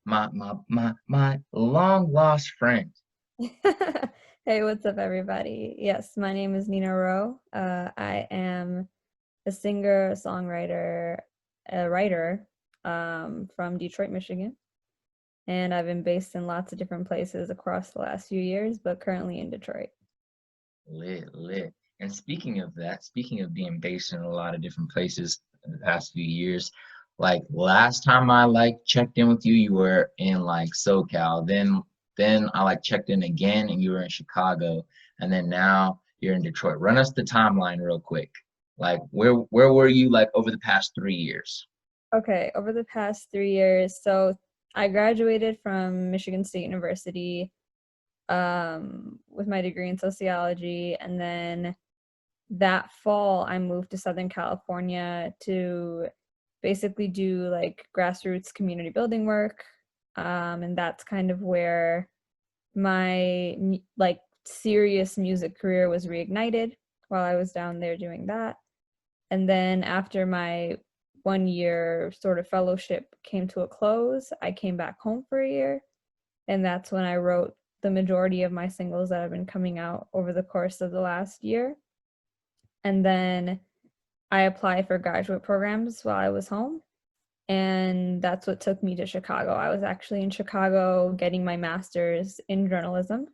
my long lost friend. Hey, what's up, everybody? Yes, my name is Neena Roe. I am a singer, a songwriter, a writer from Detroit, Michigan. And I've been based in lots of different places across the last few years, but currently in Detroit. Lit, lit. And speaking of that, speaking of being based in a lot of different places in the past few years, like last time I like checked in with you, you were in like SoCal. Then I like checked in again and you were in Chicago. And then now you're in Detroit. Run us the timeline real quick. Like where were you like over the past 3 years? Okay, over the past 3 years, so I graduated from Michigan State University with my degree in sociology, and then that fall I moved to Southern California to basically do like grassroots community building work, and that's kind of where my like serious music career was reignited while I was down there doing that. And then after my 1 year sort of fellowship came to a close, I came back home for a year, and that's when I wrote the majority of my singles that have been coming out over the course of the last year. And then I applied for graduate programs while I was home, and that's what took me to Chicago. I was actually in Chicago getting my master's in journalism,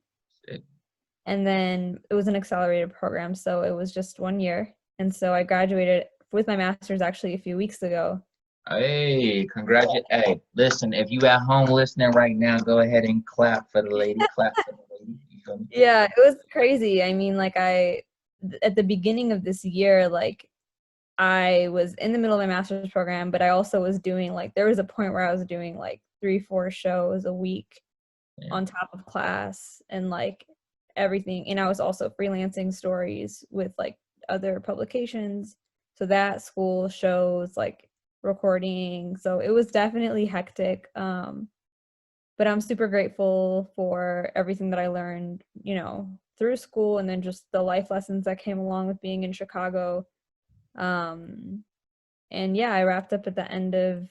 and then it was an accelerated program, so it was just 1 year. And so I graduated with my master's actually a few weeks ago. Hey, congratulations. Hey, listen, if you at home listening right now, go ahead and clap for the lady. Clap for the lady. You feel me? Yeah, it was crazy. I mean, like at the beginning of this year, like I was in the middle of my master's program, but I also was doing like there was a point where I was doing like 3, 4 shows a week Yeah. on top of class and like everything. And I was also freelancing stories with like other publications. So that school shows like recording. So it was definitely hectic. But I'm super grateful for everything that I learned, through school, and then just the life lessons that came along with being in Chicago. Um, and yeah, I wrapped up at the end of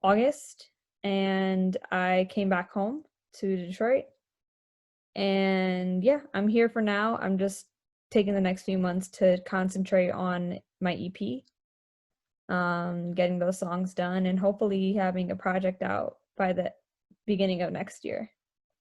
August, and I came back home to Detroit. And yeah, I'm here for now. I'm just taking the next few months to concentrate on my EP, getting those songs done, and hopefully having a project out by the beginning of next year.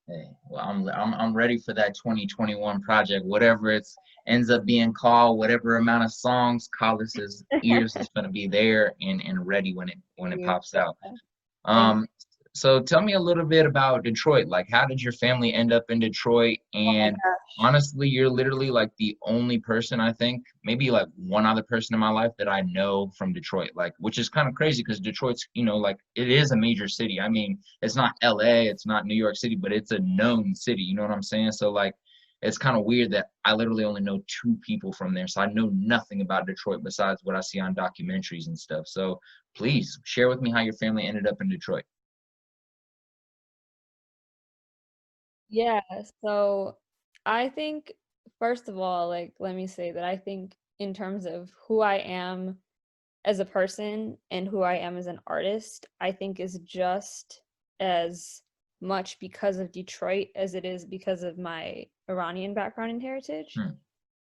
Hey, well, I'm ready for that 2021 project, whatever it's ends up being called, whatever amount of songs, Collis's ears is gonna be there and ready when it You. pops out. Thank Um, so tell me a little bit about Detroit. Like, how did your family end up in Detroit? Oh my And gosh. honestly, you're literally like the only person I think, maybe like one other person in my life that I know from Detroit. Like, which is kind of crazy because Detroit's, like it is a major city. I mean, it's not LA, it's not New York City, but it's a known city. You know what I'm saying? So like, it's kind of weird that I literally only know two people from there. So I know nothing about Detroit besides what I see on documentaries and stuff. So please share with me how your family ended up in Detroit. Yeah, so I think, first of all, like, let me say that I think in terms of who I am as a person and who I am as an artist, I think is just as much because of Detroit as it is because of my Iranian background and heritage. Hmm.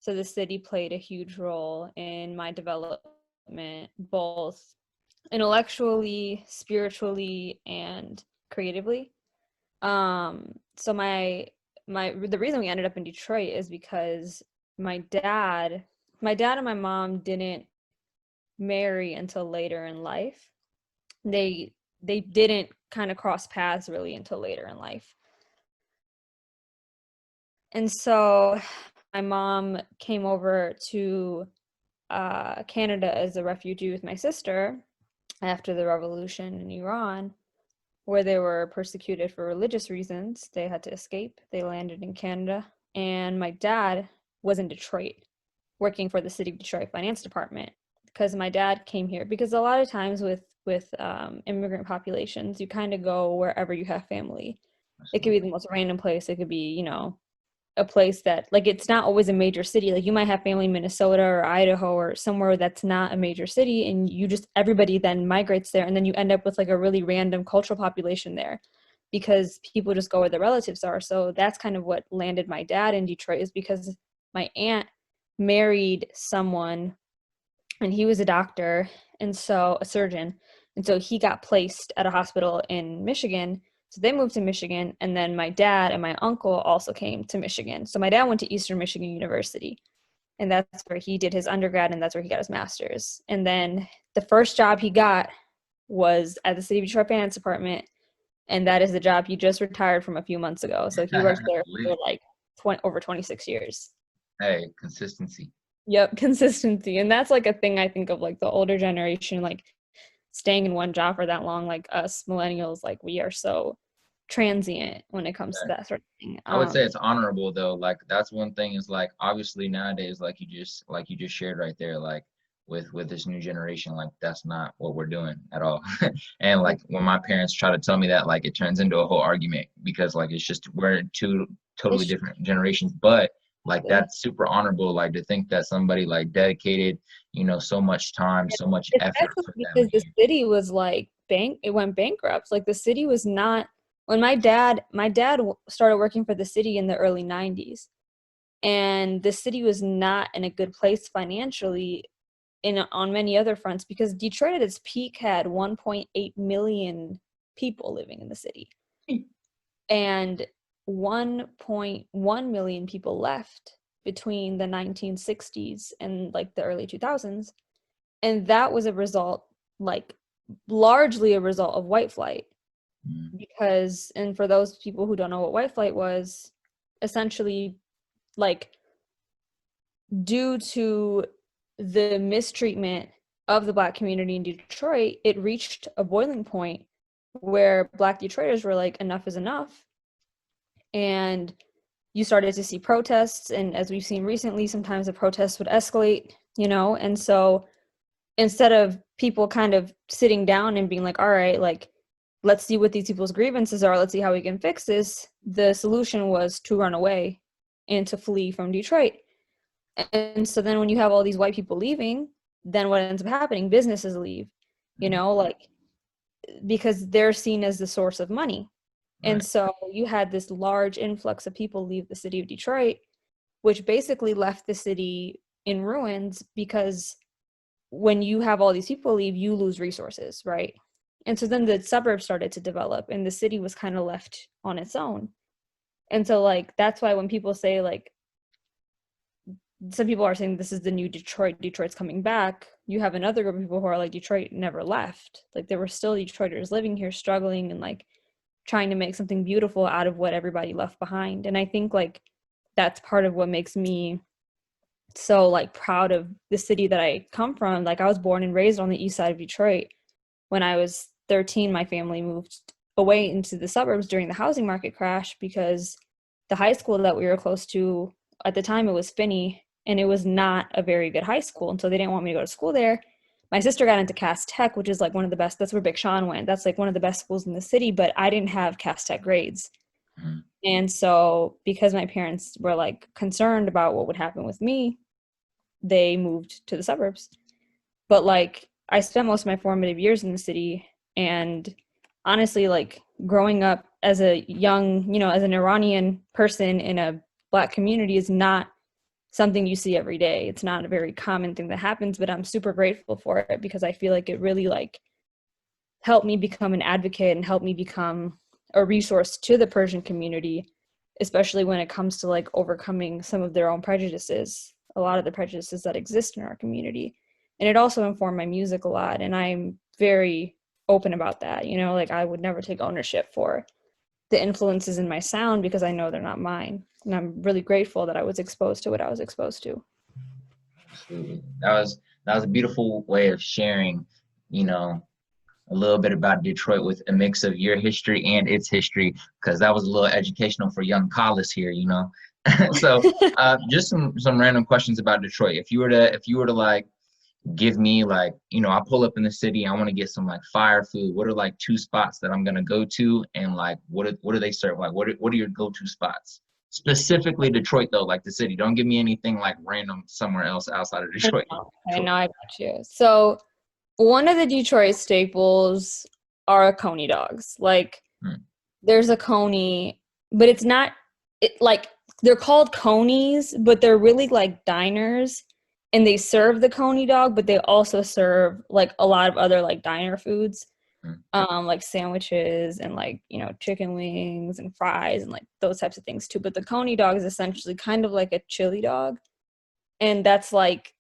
So the city played a huge role in my development, both intellectually, spiritually, and creatively. So my the reason we ended up in Detroit is because my dad, my dad and my mom didn't marry until later in life. They didn't kind of cross paths really until later in life. And so my mom came over to Canada as a refugee with my sister after the revolution in Iran, where they were persecuted for religious reasons. They had to escape. They landed in Canada. And my dad was in Detroit working for the city of Detroit finance department because my dad came here because a lot of times with immigrant populations, you kind of go wherever you have family. It could be the most random place. It could be, a place that, like, it's not always a major city. Like, you might have family in Minnesota or Idaho or somewhere that's not a major city, and you just, everybody then migrates there, and then you end up with like a really random cultural population there because people just go where their relatives are. So that's kind of what landed my dad in Detroit, is because my aunt married someone and he was a doctor, and so a surgeon, and so he got placed at a hospital in Michigan. So they moved to Michigan, and then my dad and my uncle also came to Michigan. So my dad went to Eastern Michigan University, and that's where he did his undergrad, and that's where he got his master's. And then the first job he got was at the City of Detroit Finance Department, and that is the job he just retired from a few months ago. So he worked there for Lit. like over 26 years. Hey, consistency. Yep, consistency. And that's like a thing I think of, like the older generation, like staying in one job for that long, like us millennials, like we are so transient when it comes to that sort of thing. I would say it's honorable though. Like that's one thing is like obviously nowadays, like you just shared right there, like with this new generation, like that's not what we're doing at all. And like when my parents try to tell me that, like it turns into a whole argument because like it's just we're two totally It's different generations. But like true. that's super honorable, like to think that somebody like dedicated, so much time, so much effort Especially for because them. the city was like it went bankrupt. Like the city was not, when my dad started working for the city in the early 90s, and the city was not in a good place financially on many other fronts, because Detroit at its peak had 1.8 million people living in the city, and 1.1 million people left between the 1960s and like the early 2000s. And that was a result, like largely a result of white flight. Mm, Because, and for those people who don't know what white flight was, essentially, like, due to the mistreatment of the Black community in Detroit, it reached a boiling point where Black Detroiters were like, enough is enough. And you started to see protests. And as we've seen recently, sometimes the protests would escalate, and so instead of people kind of sitting down and being like, all right, like, let's see what these people's grievances are, let's see how we can fix this, the solution was to run away and to flee from Detroit. And so then when you have all these white people leaving, then what ends up happening, businesses leave, like, because they're seen as the source of money. And right. so you had this large influx of people leave the city of Detroit, which basically left the city in ruins, because when you have all these people leave, you lose resources, right? And so then the suburbs started to develop, and the city was kind of left on its own. And so, like, that's why when people say, like, some people are saying this is the new Detroit, Detroit's coming back, you have another group of people who are like, Detroit never left. Like, there were still Detroiters living here, struggling and like trying to make something beautiful out of what everybody left behind. And I think, like, that's part of what makes me so like proud of the city that I come from. Like, I was born and raised on the east side of Detroit. When I was 13, my family moved away into the suburbs during the housing market crash, because the high school that we were close to at the time, it was Finney, and it was not a very good high school, and so they didn't want me to go to school there. My sister got into Cass Tech, which is like one of the best. That's where Big Sean went. That's like one of the best schools in the city, but I didn't have Cass Tech grades. Mm, And so because my parents were like concerned about what would happen with me, they moved to the suburbs. But like, I spent most of my formative years in the city, and honestly, like, growing up as a young, as an Iranian person in a Black community is not something you see every day. It's not a very common thing that happens, but I'm super grateful for it, because I feel like it really like helped me become an advocate and helped me become a resource to the Persian community, especially when it comes to like overcoming some of their own prejudices, a lot of the prejudices that exist in our community. And it also informed my music a lot, and I'm very open about that. Like, I would never take ownership for the influences in my sound, because I know they're not mine. And I'm really grateful that I was exposed to what I was exposed to. Absolutely. That was a beautiful way of sharing, you know, a little bit about Detroit with a mix of your history and its history, because that was a little educational for young Collis here. So just some random questions about Detroit. If you were to like give me like, I pull up in the city, I want to get some like fire food. What are like two spots that I'm gonna go to, and like what do they serve? Like what are your go-to spots? specifically Detroit though, like the city. Don't give me anything like random somewhere else outside of Detroit. Okay, Detroit. now I got you. So one of the Detroit staples are coney dogs. Like Hmm. there's a coney, but it's not like they're called conies, but they're really like diners, and they serve the coney dog, but they also serve like a lot of other like diner foods, Hmm. like sandwiches and like chicken wings and fries and like those types of things too. But the coney dog is essentially kind of like a chili dog, and that's like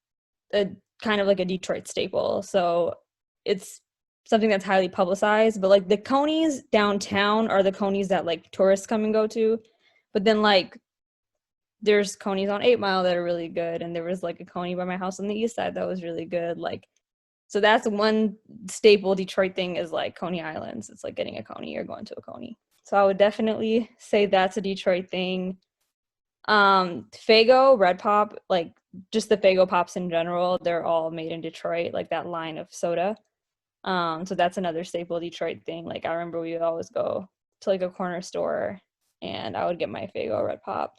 a kind of like a Detroit staple. So it's something that's highly publicized. But like the conies downtown are the conies that like tourists come and go to. But then like there's conies on 8 Mile that are really good, and there was like a coney by my house on the east side that was really good. Like so that's one staple Detroit thing is like Coney Islands. It's like getting a coney or going to a coney. So I would definitely say that's a Detroit thing. Faygo, Red Pop, like just the Faygo Pops in general, they're all made in Detroit, like that line of soda. So that's another staple Detroit thing. Like I remember we would always go to like a corner store and I would get my Faygo Red Pop,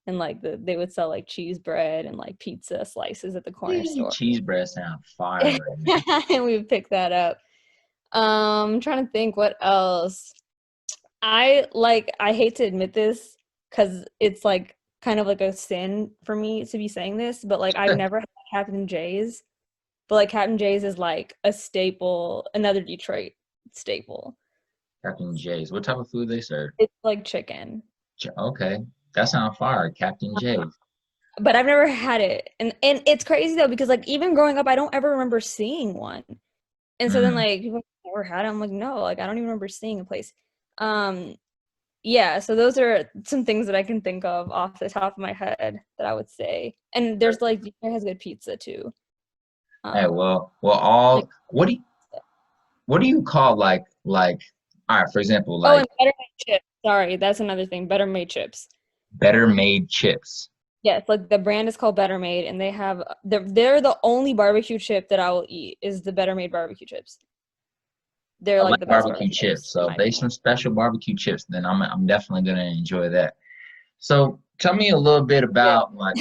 and like they would sell like cheese bread and like pizza slices at the corner store. Cheese bread sound fire right now. And we would pick that up. I'm trying to think what else. I hate to admit this because it's like kind of like a sin for me to be saying this, but like I've never had Captain J's. But like Captain J's is like a staple, another Detroit staple. Captain J's. What type of food they serve? It's like chicken. Okay, that sounds fire. Captain J's. But I've never had it. And it's crazy though, because like even growing up, I don't ever remember seeing one. And so then Mm. like people never had it. I'm like, no, like I don't even remember seeing a place. Um yeah, so those are some things that I can think of off the top of my head that I would say. And there's like Detroit has good pizza too. Hey, Um well, like all what do you call like? All right, for example, oh, like and better made chips. Sorry, that's another thing. Better made chips. better made chips. Yes, like the brand is called Better Made, and they're the only barbecue chip that I will eat is the Better Made barbecue chips. They're I like like the best barbecue barbecue chips, chips in so my if they opinion. some special barbecue chips, then I'm definitely gonna enjoy that. So tell me a little bit Yeah. about like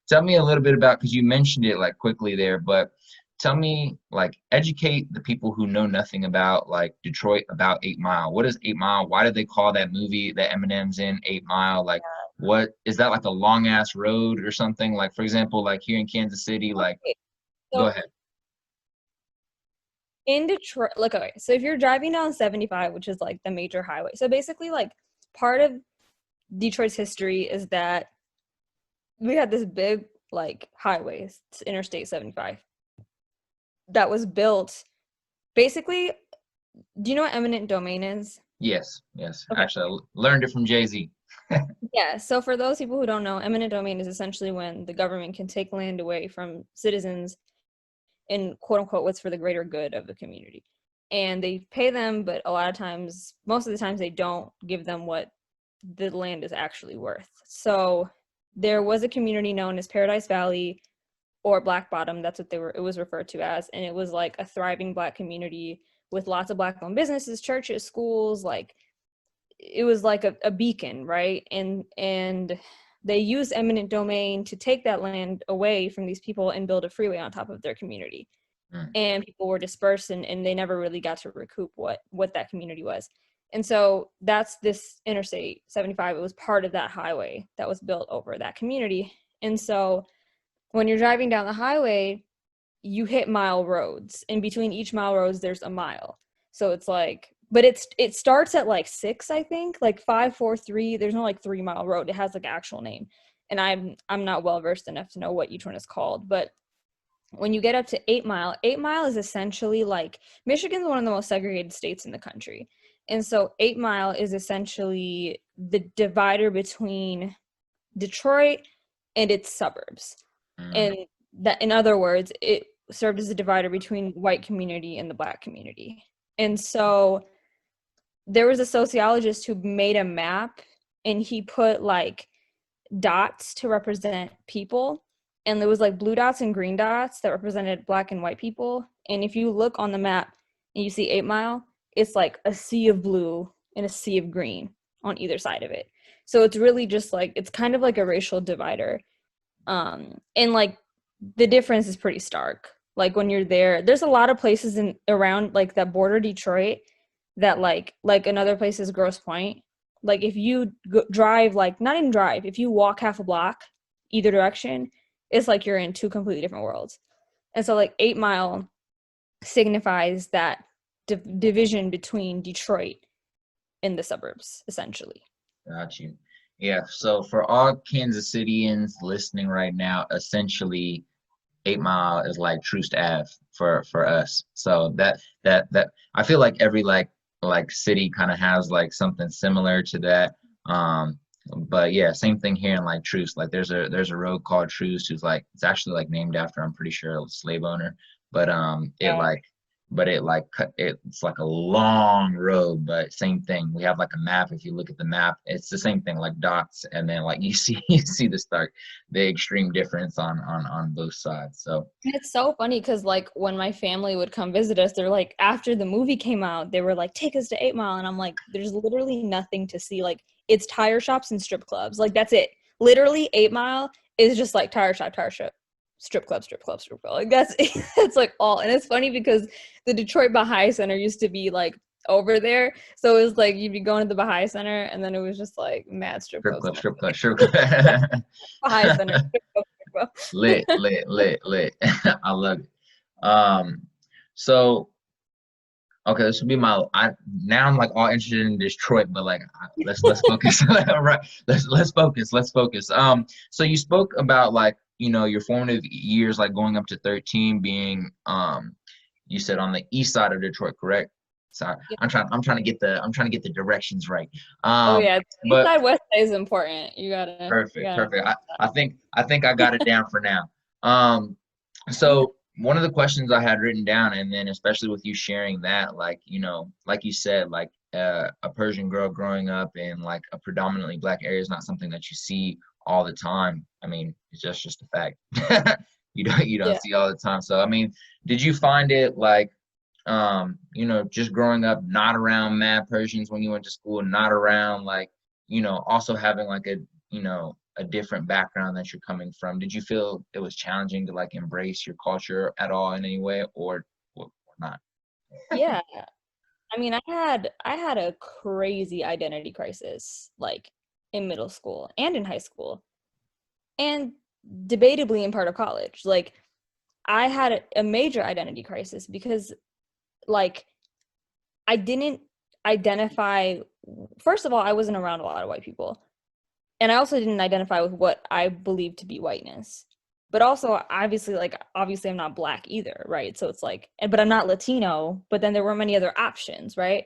tell me a little bit about because you mentioned it like quickly there, but tell me like educate the people who know nothing about like Detroit about 8 Mile. What is 8 Mile? Why did they call that movie that Eminem's in 8 Mile? Like what is that like a long ass road or something? Like for example, like here in Kansas City, like Okay, go so ahead. in Detroit, like okay, so if you're driving down 75, which is like the major highway, so basically like part of Detroit's history is that we had this big like highway, it's Interstate 75, that was built basically. Do you know what eminent domain is? Yes, yes. Okay. Actually, learned it from Jay-Z. Yeah, so for those people who don't know, eminent domain is essentially when the government can take land away from citizens in quote unquote what's for the greater good of the community. And they pay them, but a lot of times, most of the times, they don't give them what the land is actually worth. So there was a community known as Paradise Valley or Black Bottom, that's what it was referred to as, and it was like a thriving Black community with lots of Black owned businesses, churches, schools, like it was like a beacon, right? And they used eminent domain to take that land away from these people and build a freeway on top of their community. Mm. And people were dispersed, and they never really got to recoup what that community was. And so that's this Interstate 75. It was part of that highway that was built over that community. And so when you're driving down the highway, you hit mile roads. In between each mile roads, there's a mile. So it's like, but it starts at like 6, I think, like 5, 4, 3. There's no like 3 mile road. It has like actual name, and I'm not well versed enough to know what each one is called. But when you get up to 8 Mile, 8 Mile is essentially like Michigan's one of the most segregated states in the country, and so 8 Mile is essentially the divider between Detroit and its suburbs. Mm. And that, in other words, it served as a divider between white community and the Black community. And so there was a sociologist who made a map, and he put like dots to represent people, and there was like blue dots and green dots that represented Black and white people. And if you look on the map and you see 8 Mile, it's like a sea of blue and a sea of green. on either side of it. So it's really just like, it's kind of like a racial divider. And like the difference is pretty stark. Like when you're there, there's a lot of places in around like that border Detroit that like another place is Grosse Pointe. Like if you drive, like not even drive, if you walk half a block either direction, it's like you're in two completely different worlds. And so like 8 Mile signifies that division between Detroit and the suburbs, essentially. Got you. Yeah. So for all Kansas Cityans listening right now, essentially 8 Mile is like Troost Ave for us. So that I feel like every like city kind of has like something similar to that. But yeah, same thing here in like Troost. Like there's a road called Troost who's like it's actually like named after I'm pretty sure a slave owner. But Yeah. it's like a long road, but same thing. We have like a map. If you look at the map, it's the same thing, like dots, and then like you see you see the extreme difference on both sides. So It's so funny because like when my family would come visit us, they're like, after the movie came out, they were like, take us to 8 Mile. And I'm like, there's literally nothing to see. Like it's tire shops and strip clubs. Like that's it. Literally 8 Mile is just like tire shop, strip club, strip club, strip club. Like that's it's like all. And it's funny because the Detroit Baha'i Center used to be like over there. So it was like you'd be going to the Baha'i Center and then it was just like mad strip strip clubs club, and strip club, everything. strip club. Baha'i Center, strip club, strip club. Lit, lit, lit, lit. I love it. Um, so okay, this would be my. Now I'm like all interested in Detroit, but like let's focus. All right, let's focus. Let's focus. So you spoke about like your formative years, like going up to 13, being you said on the east side of Detroit, correct? Sorry, I'm trying to get the directions right. Oh Um, yeah, east but side, west side is important. You perfect, gotta perfect. I think I got it down for now. Um, yeah. so one of the questions I had written down, and then especially with you sharing that, like like you said, like a Persian girl growing up in like a predominantly black area is not something that you see all the time. I mean, it's just a fact. You don't Yeah. see all the time. So I mean, did you find it like just growing up not around mad Persians when you went to school, not around like also having like a different background that you're coming from. Did you feel it was challenging to like embrace your culture at all in any way, or not? Yeah. I mean, I had a crazy identity crisis like in middle school and in high school and debatably in part of college. Like I had a major identity crisis because like I didn't identify, first of all, I wasn't around a lot of white people. And I also didn't identify with what I believed to be whiteness. But also, obviously, I'm not black either, right? So it's like, but I'm not Latino. But then there were many other options, right?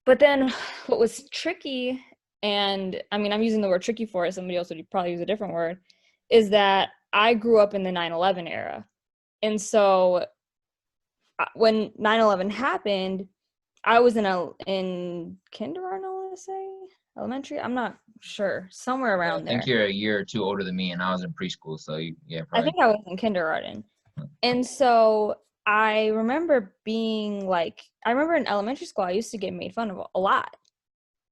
But then what was tricky, and I mean, I'm using the word tricky for it, somebody else would probably use a different word, is that I grew up in the 9/11 era. And so when 9/11 happened, I was in kindergarten, I want to say, elementary. I'm not sure, somewhere Yeah, I around think there. you're a year or two older than me, and I was in preschool, so yeah, I probably. think I was in kindergarten. And so I remember being like, I remember in elementary school, I used to get made fun of a lot,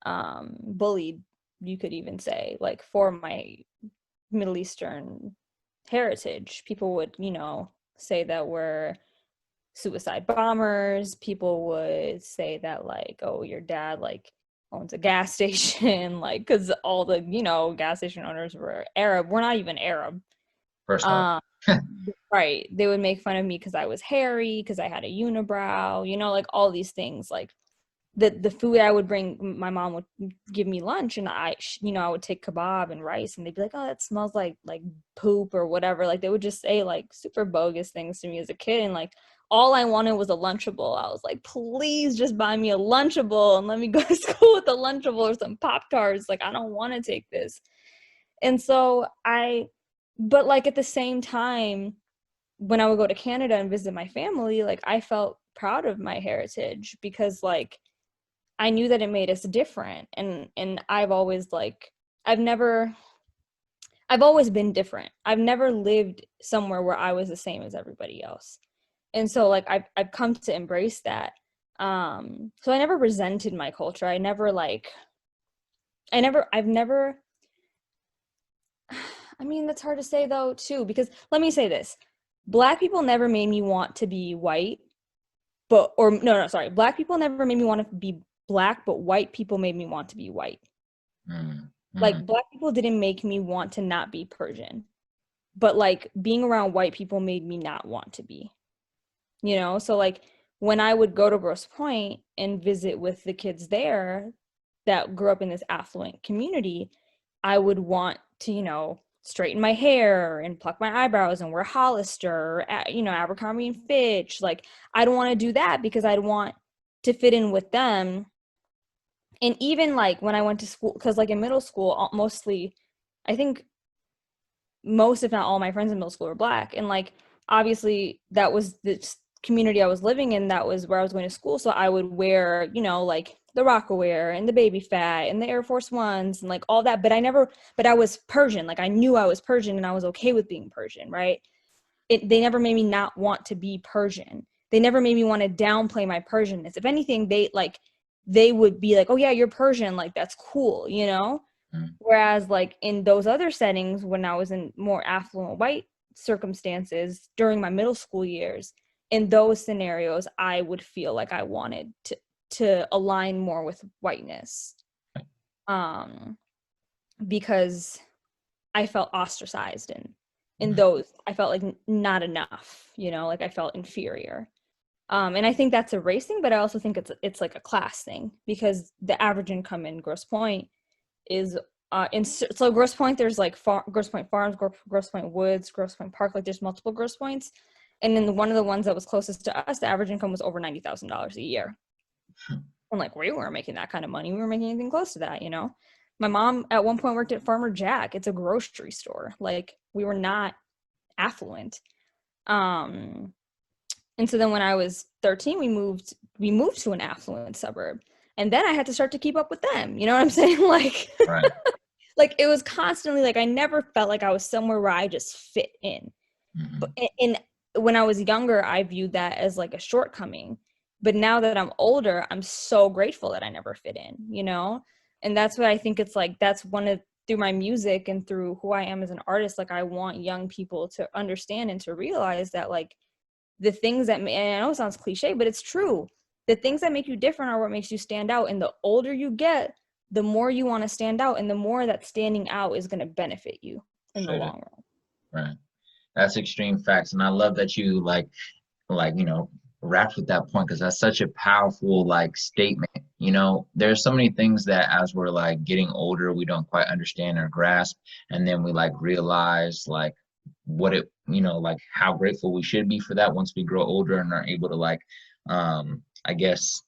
bullied, you could even say, like for my Middle Eastern heritage. People would, say that we're suicide bombers. People would say that like, oh, your dad like owns a gas station, like because all the gas station owners were Arab. We're not even Arab. First off, Um, right. They would make fun of me because I was hairy, because I had a unibrow, like all these things. Like the food I would bring, my mom would give me lunch, and I would take kebab and rice, and they'd be like, "Oh, that smells like poop or whatever." Like they would just say like super bogus things to me as a kid, and like all I wanted was a Lunchable. I was like, "Please just buy me a Lunchable and let me go to school with a Lunchable or some Pop-Tarts. Like I don't want to take this." And so but like at the same time, when I would go to Canada and visit my family, like I felt proud of my heritage because like I knew that it made us different. And I've never I've always been different. I've never lived somewhere where I was the same as everybody else. And so like I've come to embrace that. So I never resented my culture. I never like I've never, I mean, that's hard to say though, too, because let me say this. Black people never made me want to be white, but, or no, sorry. Black people never made me want to be black, but white people made me want to be white. Mm, mm, Like, black people didn't make me want to not be Persian, but like being around white people made me not want to be, you know? So like when I would go to Grosse Pointe and visit with the kids there that grew up in this affluent community, I would want to, you know, straighten my hair and pluck my eyebrows and wear Hollister, you know, Abercrombie and Fitch. Like, I don't want to do that because I'd want to fit in with them. And even like when I went to school, because like in middle school, mostly, I think most, if not all, my friends in middle school were black. And like, obviously, that was the community I was living in. That was where I was going to school. So I would wear, you know, like the Rocawear and the Baby Fat and the Air Force Ones and like all that. But I was Persian. Like, I knew I was Persian and I was okay with being Persian, right? They never made me not want to be Persian. They never made me want to downplay my Persianness. If anything, they would be like, oh yeah, you're Persian. Like, that's cool, you know? mm. Whereas like in those other settings, when I was in more affluent white circumstances during my middle school years, in those scenarios, I would feel like I wanted to align more with whiteness. Because I felt ostracized in those. I felt like not enough, you know, like I felt inferior. And I think that's a race thing, but I also think it's like a class thing, because the average income in Grosse Pointe is so Grosse Pointe, there's like Grosse Pointe Farms, Grosse Pointe Woods, Grosse Pointe Park, like there's multiple Grosse Pointes. And then one of the ones that was closest to us, the average income was over $90,000 a year. And like, we weren't making that kind of money. We weren't making anything close to that, you know? My mom at one point worked at Farmer Jack. It's a grocery store. Like, we were not affluent. And so then when I was 13, we moved to an affluent suburb. And then I had to start to keep up with them. You know what I'm saying? Like, Right. like it was constantly like I never felt like I was somewhere where I just fit in. But Mm-hmm. when I was younger, I viewed that as like a shortcoming. But now that I'm older, I'm so grateful that I never fit in, you know? And that's what I think it's like, that's one of, through my music and through who I am as an artist, like I want young people to understand and to realize that like the things that, and I know it sounds cliche, but it's true. The things that make you different are what makes you stand out. And the older you get, the more you want to stand out, and the more that standing out is going to benefit you in the Straight up. long run. Right. That's extreme facts. And I love that you you know, wrapped with that point, because that's such a powerful like statement. You know, there's so many things that as we're like getting older, we don't quite understand or grasp. And then we like realize like what it, you know, like how grateful we should be for that once we grow older and are able to like, I guess,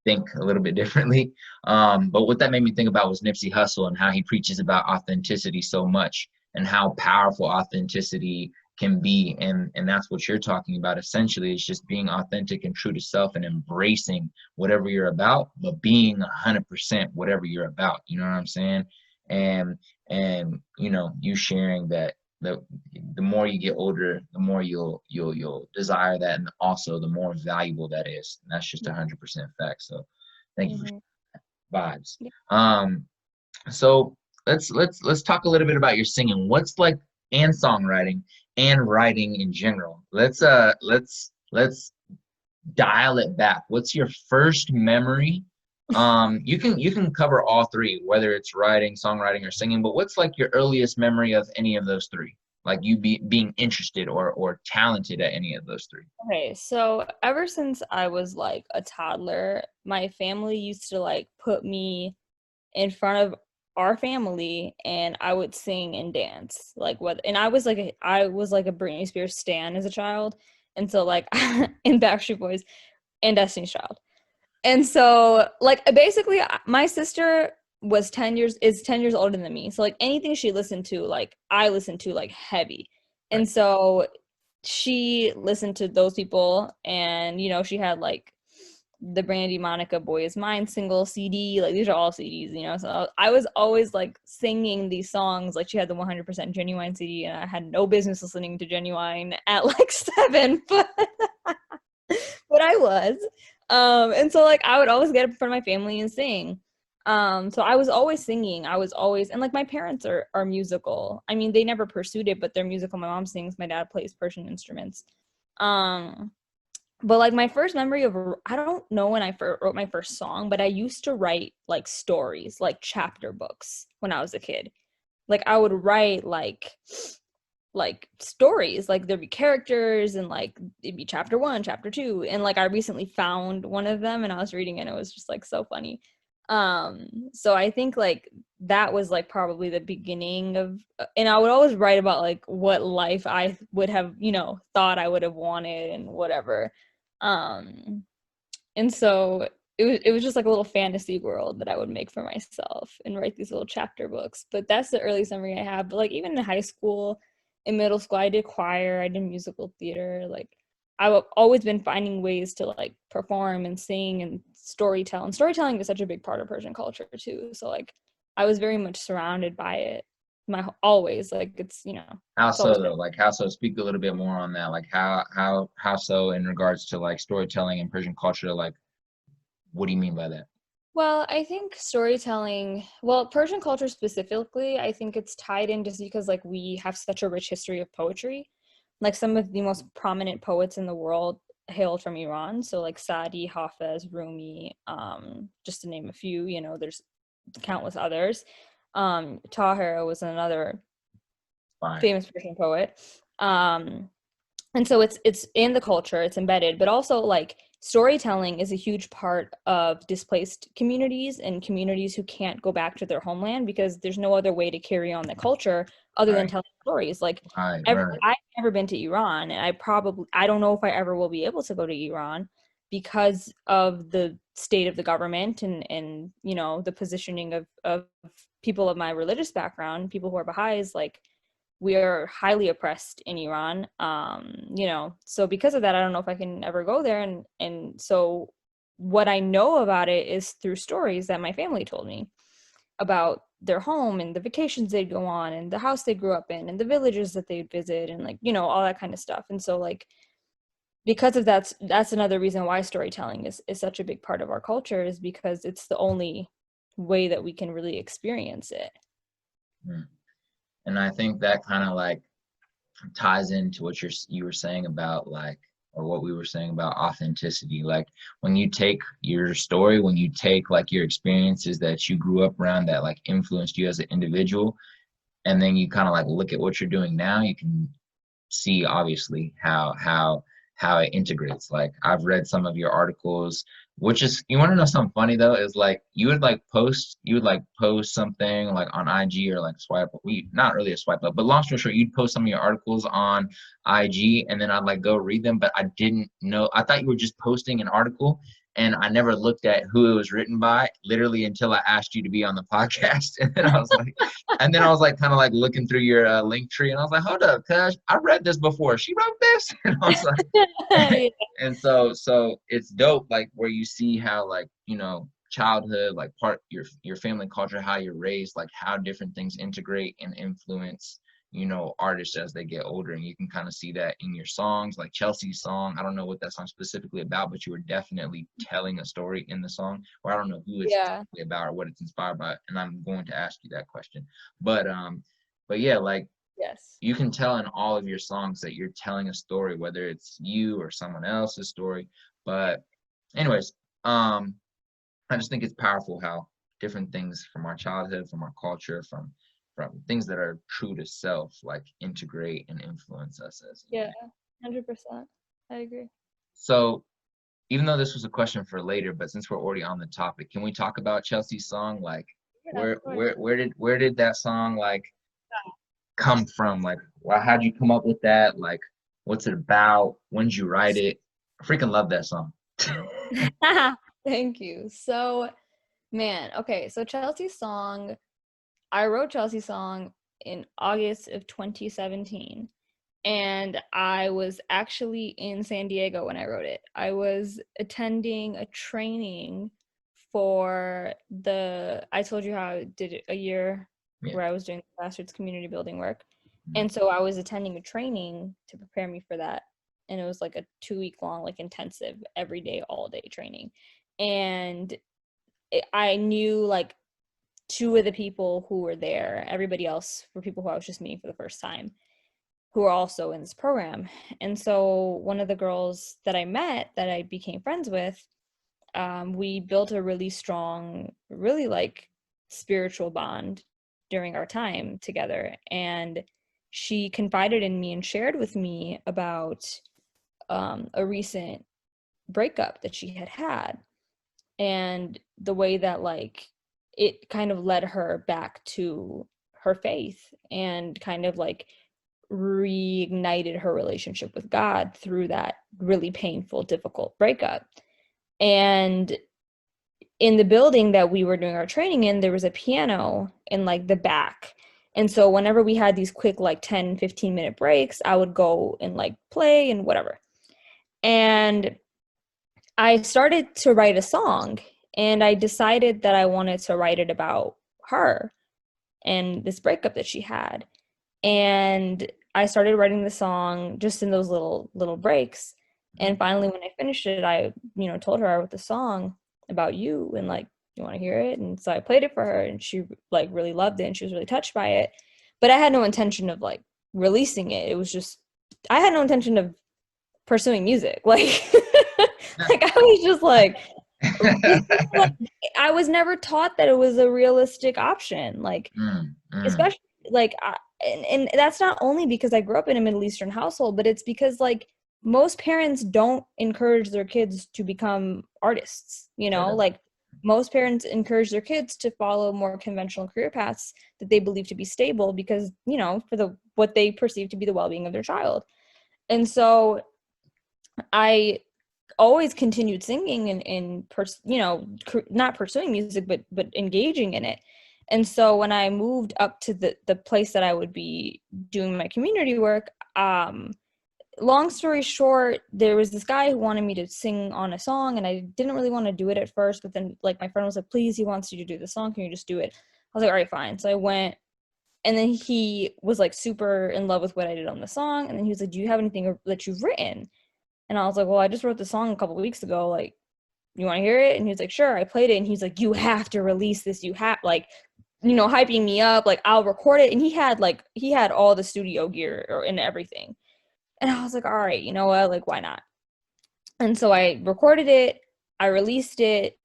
think a little bit differently. But what that made me think about was Nipsey Hussle and how he preaches about authenticity so much, and how powerful authenticity can be. And that's what you're talking about. Essentially, it's just being authentic and true to self and embracing whatever you're about, but being 100% whatever you're about. You know what I'm saying? And you know, you sharing that the more you get older, the more you'll desire that, and also the more valuable that is. And that's just 100% fact. So thank you for Mm-hmm. vibes. Yeah. So let's talk a little bit about your singing. What's like, and songwriting and writing in general. Let's dial it back. What's your first memory? You can cover all three, whether it's writing, songwriting, or singing, but what's like your earliest memory of any of those three? Like you being interested or talented at any of those three. Okay, so ever since I was like a toddler, my family used to like put me in front of our family and I would sing and dance. Like what, and I was like a Britney Spears stan as a child. And so like in Backstreet Boys and Destiny's Child. And so like basically my sister is 10 years older than me. So like anything she listened to, like I listened to like heavy. Right. And so she listened to those people, and you know, she had like the Brandy Monica Boy Is Mine single CD. Like these are all CDs, you know. So I was always like singing these songs. Like she had the 100% Genuine CD, and I had no business listening to Genuine at like 7, but but I was. And so like I would always get up in front of my family and sing. So I was always singing. I was always, and like my parents are musical. I mean, they never pursued it, but they're musical. My mom sings, my dad plays Persian instruments. Um, but like my first memory of, I don't know when I wrote my first song, but I used to write like stories, like chapter books when I was a kid. Like I would write like stories, like there'd be characters and like it'd be chapter one, chapter two, and like I recently found one of them and I was reading it and it was just like so funny. So I think like that was like probably the beginning of, and I would always write about like what life I would have, you know, thought I would have wanted and whatever. And so it was just like a little fantasy world that I would make for myself and write these little chapter books. But that's the earliest memory I have. But like even in high school, in middle school, I did choir, I did musical theater. Like I've always been finding ways to like perform and sing and storytell. And storytelling is such a big part of Persian culture too. So like I was very much surrounded by it. My always like it's, you know, How it's so always been. though? Like how so? Speak a little bit more on that. Like how so in regards to like storytelling and Persian culture? Like what do you mean by that? Well, I think storytelling, well, Persian culture specifically, I think it's tied in just because like we have such a rich history of poetry. Like some of the most prominent poets in the world hailed from Iran. So like Sadi, Hafez, Rumi, just to name a few, you know, there's countless others. Tahir was another Fire. famous Persian poet. And so it's in the culture, it's embedded, but also like storytelling is a huge part of displaced communities and communities who can't go back to their homeland because there's no other way to carry on the culture other than Right. telling stories. Like Right. Right. I've never been to Iran, and I don't know if I ever will be able to go to Iran because of the state of the government and you know the positioning of people of my religious background, people who are Baha'is. Like we are highly oppressed in Iran. You know, so because of that, I don't know if I can ever go there. And so what I know about it is through stories that my family told me about their home and the vacations they'd go on and the house they grew up in and the villages that they'd visit and like, you know, all that kind of stuff. And so like because of that's another reason why storytelling is such a big part of our culture is because it's the only way that we can really experience it. Mm. And I think that kind of like ties into what you were saying about like or what we were saying about authenticity. Like when you take your story, when you take like your experiences that you grew up around that like influenced you as an individual, and then you kind of like look at what you're doing now, you can see obviously how it integrates. Like I've read some of your articles, which is you want to know something funny though, is like you would like post something like on IG or like swipe we not really a swipe up, but long story short, you'd post some of your articles on IG and then I'd like go read them, but I didn't know I thought you were just posting an article and I never looked at who it was written by literally until I asked you to be on the podcast. And then I was like, kind of like looking through your link tree, and I was like, hold up, cuz I read this before. She wrote this, and I was like, Yeah. and so it's dope, like where you see how like childhood, like part your family culture, how you're raised, like how different things integrate and influence artists as they get older, and you can kind of see that in your songs, like Chelsea's song. I don't know what that song specifically about, but you were definitely telling a story in the song, or I don't know who it's Yeah. specifically about or what it's inspired by, and I'm going to ask you that question. But yeah, like Yes. you can tell in all of your songs that you're telling a story, whether it's you or someone else's story. But anyways, I just think it's powerful how different things from our childhood, from our culture, from things that are true to self, like integrate and influence us as Yeah, individuals. 100%. I agree. So even though this was a question for later, but since we're already on the topic, can we talk about Chelsea's song? Like Yeah, of course. where did that song like come from? Like how'd you come up with that? Like what's it about? When did you write it? I freaking love that song. Thank you. So, man, okay, so Chelsea's song, I wrote Chelsea's song in August of 2017, and I was actually in San Diego when I wrote it. I was attending a training for I told you how I did it a year Yeah. where I was doing grassroots community building work. Mm. And so I was attending a training to prepare me for that. And it was like a 2 week long, like intensive, every day, all day training. And I knew like two of the people who were there. Everybody else were people who I was just meeting for the first time, who are also in this program. And so one of the girls that I met that I became friends with, we built a really strong, really like spiritual bond during our time together. And she confided in me and shared with me about a recent breakup that she had had, and the way that like it kind of led her back to her faith and kind of like reignited her relationship with God through that really painful, difficult breakup. And in the building that we were doing our training in, there was a piano in like the back. And so whenever we had these quick like 10-15 minute breaks, I would go and like play and whatever. And I started to write a song, and I decided that I wanted to write it about her and this breakup that she had. And I started writing the song just in those little breaks. And finally, when I finished it, I, told her I wrote the song about you, and like, you want to hear it? And so I played it for her, and she like really loved it, and she was really touched by it. But I had no intention of like releasing it. It was just, I had no intention of pursuing music. Like, like I was just like, I was never taught that it was a realistic option. Like, especially like, and that's not only because I grew up in a Middle Eastern household, but it's because like most parents don't encourage their kids to become artists, like most parents encourage their kids to follow more conventional career paths that they believe to be stable because, for what they perceive to be the well-being of their child. And so I always continued singing and not pursuing music, but engaging in it. And so when I moved up to the place that I would be doing my community work, long story short, there was this guy who wanted me to sing on a song, and I didn't really want to do it at first, but then like my friend was like, please, he wants you to do the song, can you just do it? I was like, all right, fine. So I went, and then he was like super in love with what I did on the song, and then he was like, do you have anything that you've written? And I was like, well, I just wrote the song a couple of weeks ago, like, you want to hear it? And he was like, sure. I played it, and he's like, you have to release this, you have, like, hyping me up, like, I'll record it. And he had all the studio gear and everything. And I was like, all right, you know what, like, why not? And so I recorded it, I released it,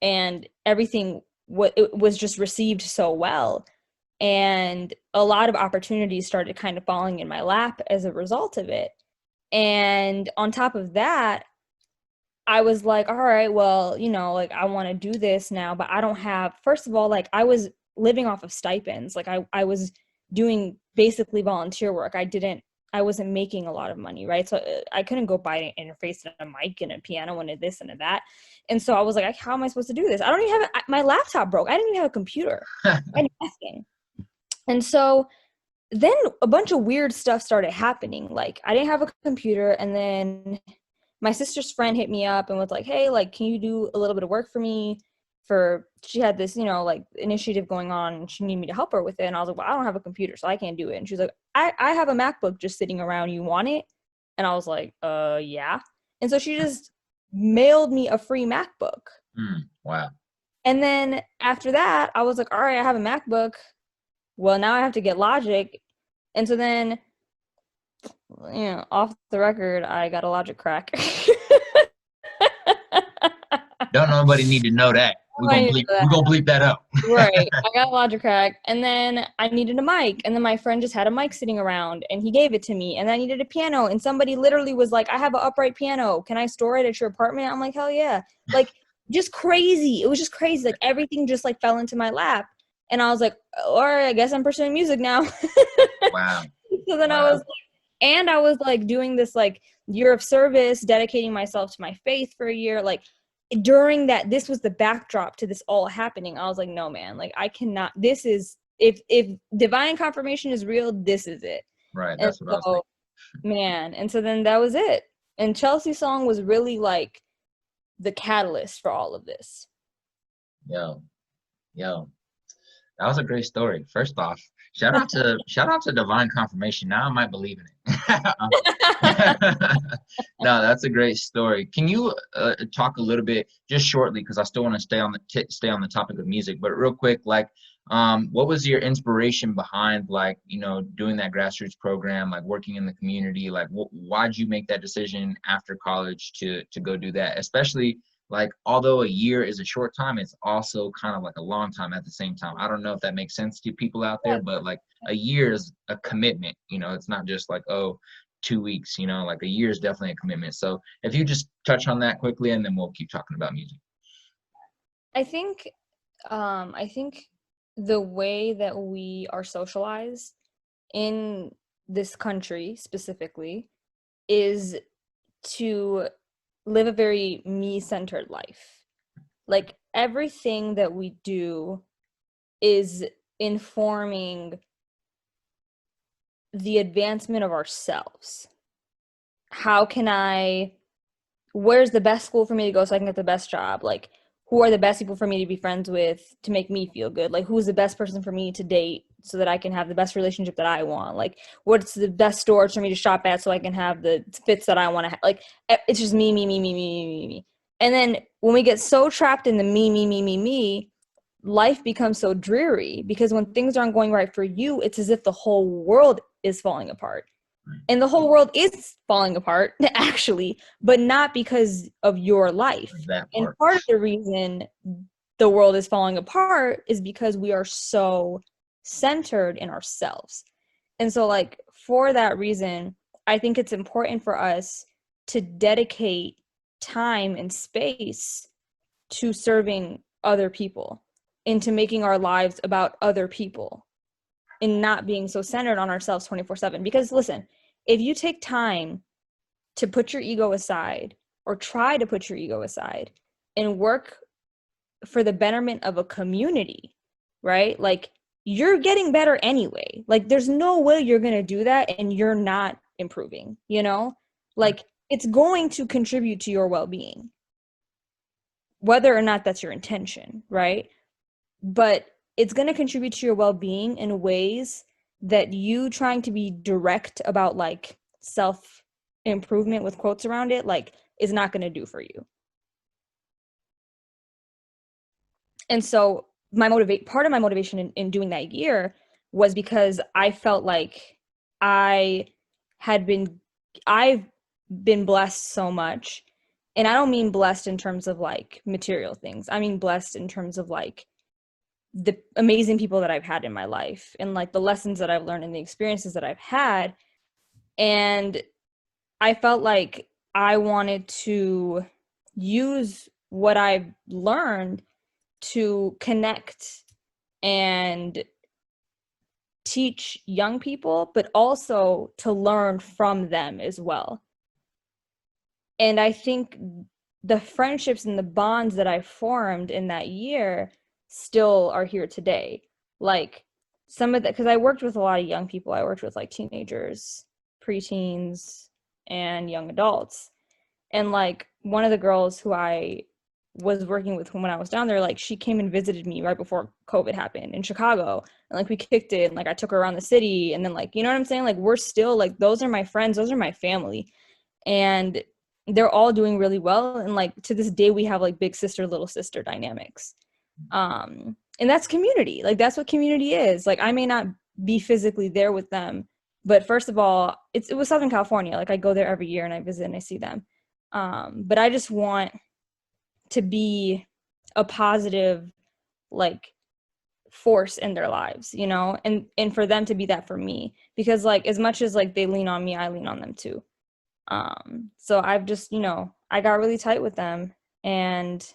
and everything it was just received so well. And a lot of opportunities started kind of falling in my lap as a result of it. And on top of that, I was like, all right, well, like I want to do this now, but I don't have, first of all, like I was living off of stipends. Like I was doing basically volunteer work. I wasn't making a lot of money, right? So I couldn't go buy an interface and a mic and a piano and a this and a that. And so I was like, how am I supposed to do this? I don't even have, my laptop broke. I didn't even have a computer. And so then a bunch of weird stuff started happening. Like I didn't have a computer, and then my sister's friend hit me up and was like, hey, like, can you do a little bit of work for me? She had this, like initiative going on, and she needed me to help her with it. And I was like, well, I don't have a computer, so I can't do it. And she was like, I have a MacBook just sitting around. You want it? And I was like, yeah. And so she just mailed me a free MacBook. Wow. And then after that, I was like, all right, I have a MacBook. Well, now I have to get Logic. And so then, off the record, I got a Logic crack. Don't nobody need to know that. We're gonna bleep that out. Right. I got a Logic crack, and then I needed a mic, and then my friend just had a mic sitting around, and he gave it to me, and I needed a piano, and somebody literally was like, I have an upright piano. Can I store it at your apartment? I'm like, hell yeah. Like, just crazy. It was just crazy. Like, everything just, like, fell into my lap. And I was like, all right, I guess I'm pursuing music now. Wow. So then I was like doing this like year of service, dedicating myself to my faith for a year. Like during that, this was the backdrop to this all happening. I was like, no, man, like I cannot, this is, if divine confirmation is real, this is it. Right. That's what I was thinking. Man. And so then that was it. And Chelsea's song was really like the catalyst for all of this. Yo. That was a great story. First off, shout out to Divine Confirmation. Now I might believe in it. No, that's a great story. Can you talk a little bit, just shortly, because I still want to stay on the stay on the topic of music, but real quick, like, what was your inspiration behind, like, doing that grassroots program, like working in the community? Like, why'd you make that decision after college to go do that? Especially, like, although a year is a short time, it's also kind of like a long time at the same time. I don't know if that makes sense to people out there, but like a year is a commitment. It's not just like, oh, 2 weeks, like a year is definitely a commitment. So if you just touch on that quickly, and then we'll keep talking about music. I think I think the way that we are socialized in this country specifically is to live a very me-centered life. Like everything that we do is informing the advancement of ourselves. How can where's the best school for me to go so I can get the best job? Like, who are the best people for me to be friends with to make me feel good? Like, who's the best person for me to date so that I can have the best relationship that I want? Like, what's the best stores for me to shop at so I can have the fits that I want to have? Like, it's just me, me, me, me, me, me, me. And then when we get so trapped in the me, me, me, me, me, life becomes so dreary because when things aren't going right for you, it's as if the whole world is falling apart. And the whole world is falling apart, actually, but not because of your life. That And part. part of the reason the world is falling apart is because we are so centered in ourselves. And so, like, for that reason, I think it's important for us to dedicate time and space to serving other people, into making our lives about other people, and not being so centered on ourselves 24/7. Because listen, if you take time to put your ego aside, or try to put your ego aside, and work for the betterment of a community, right? Like, you're getting better anyway. Like, there's no way you're going to do that and you're not improving, Like, it's going to contribute to your well-being, whether or not that's your intention, right? But it's going to contribute to your well-being in ways that you trying to be direct about, like, self improvement with quotes around it, like, is not going to do for you. And so part of my motivation in doing that year was because I felt like I had been I've been blessed so much. And I don't mean blessed in terms of like material things. I mean blessed in terms of like the amazing people that I've had in my life, and like the lessons that I've learned and the experiences that I've had. And I felt like I wanted to use what I've learned to connect and teach young people, but also to learn from them as well. And I think the friendships and the bonds that I formed in that year still are here today. Like, some of the, because I worked with a lot of young people. I worked with like teenagers, preteens, and young adults. And like one of the girls who I was working with when I was down there, like, she came and visited me right before COVID happened in Chicago. And like we kicked it, and like I took her around the city, and then, like, you know what I'm saying? Like, we're still like, those are my friends, those are my family. And they're all doing really well. And like to this day we have like big sister, little sister dynamics. And that's community. Like, that's what community is. Like, I may not be physically there with them, but first of all, it was Southern California. Like, I go there every year and I visit and I see them. But I just want to be a positive, like, force in their lives, and for them to be that for me, because like as much as like they lean on me, I lean on them too. So I've just, I got really tight with them. And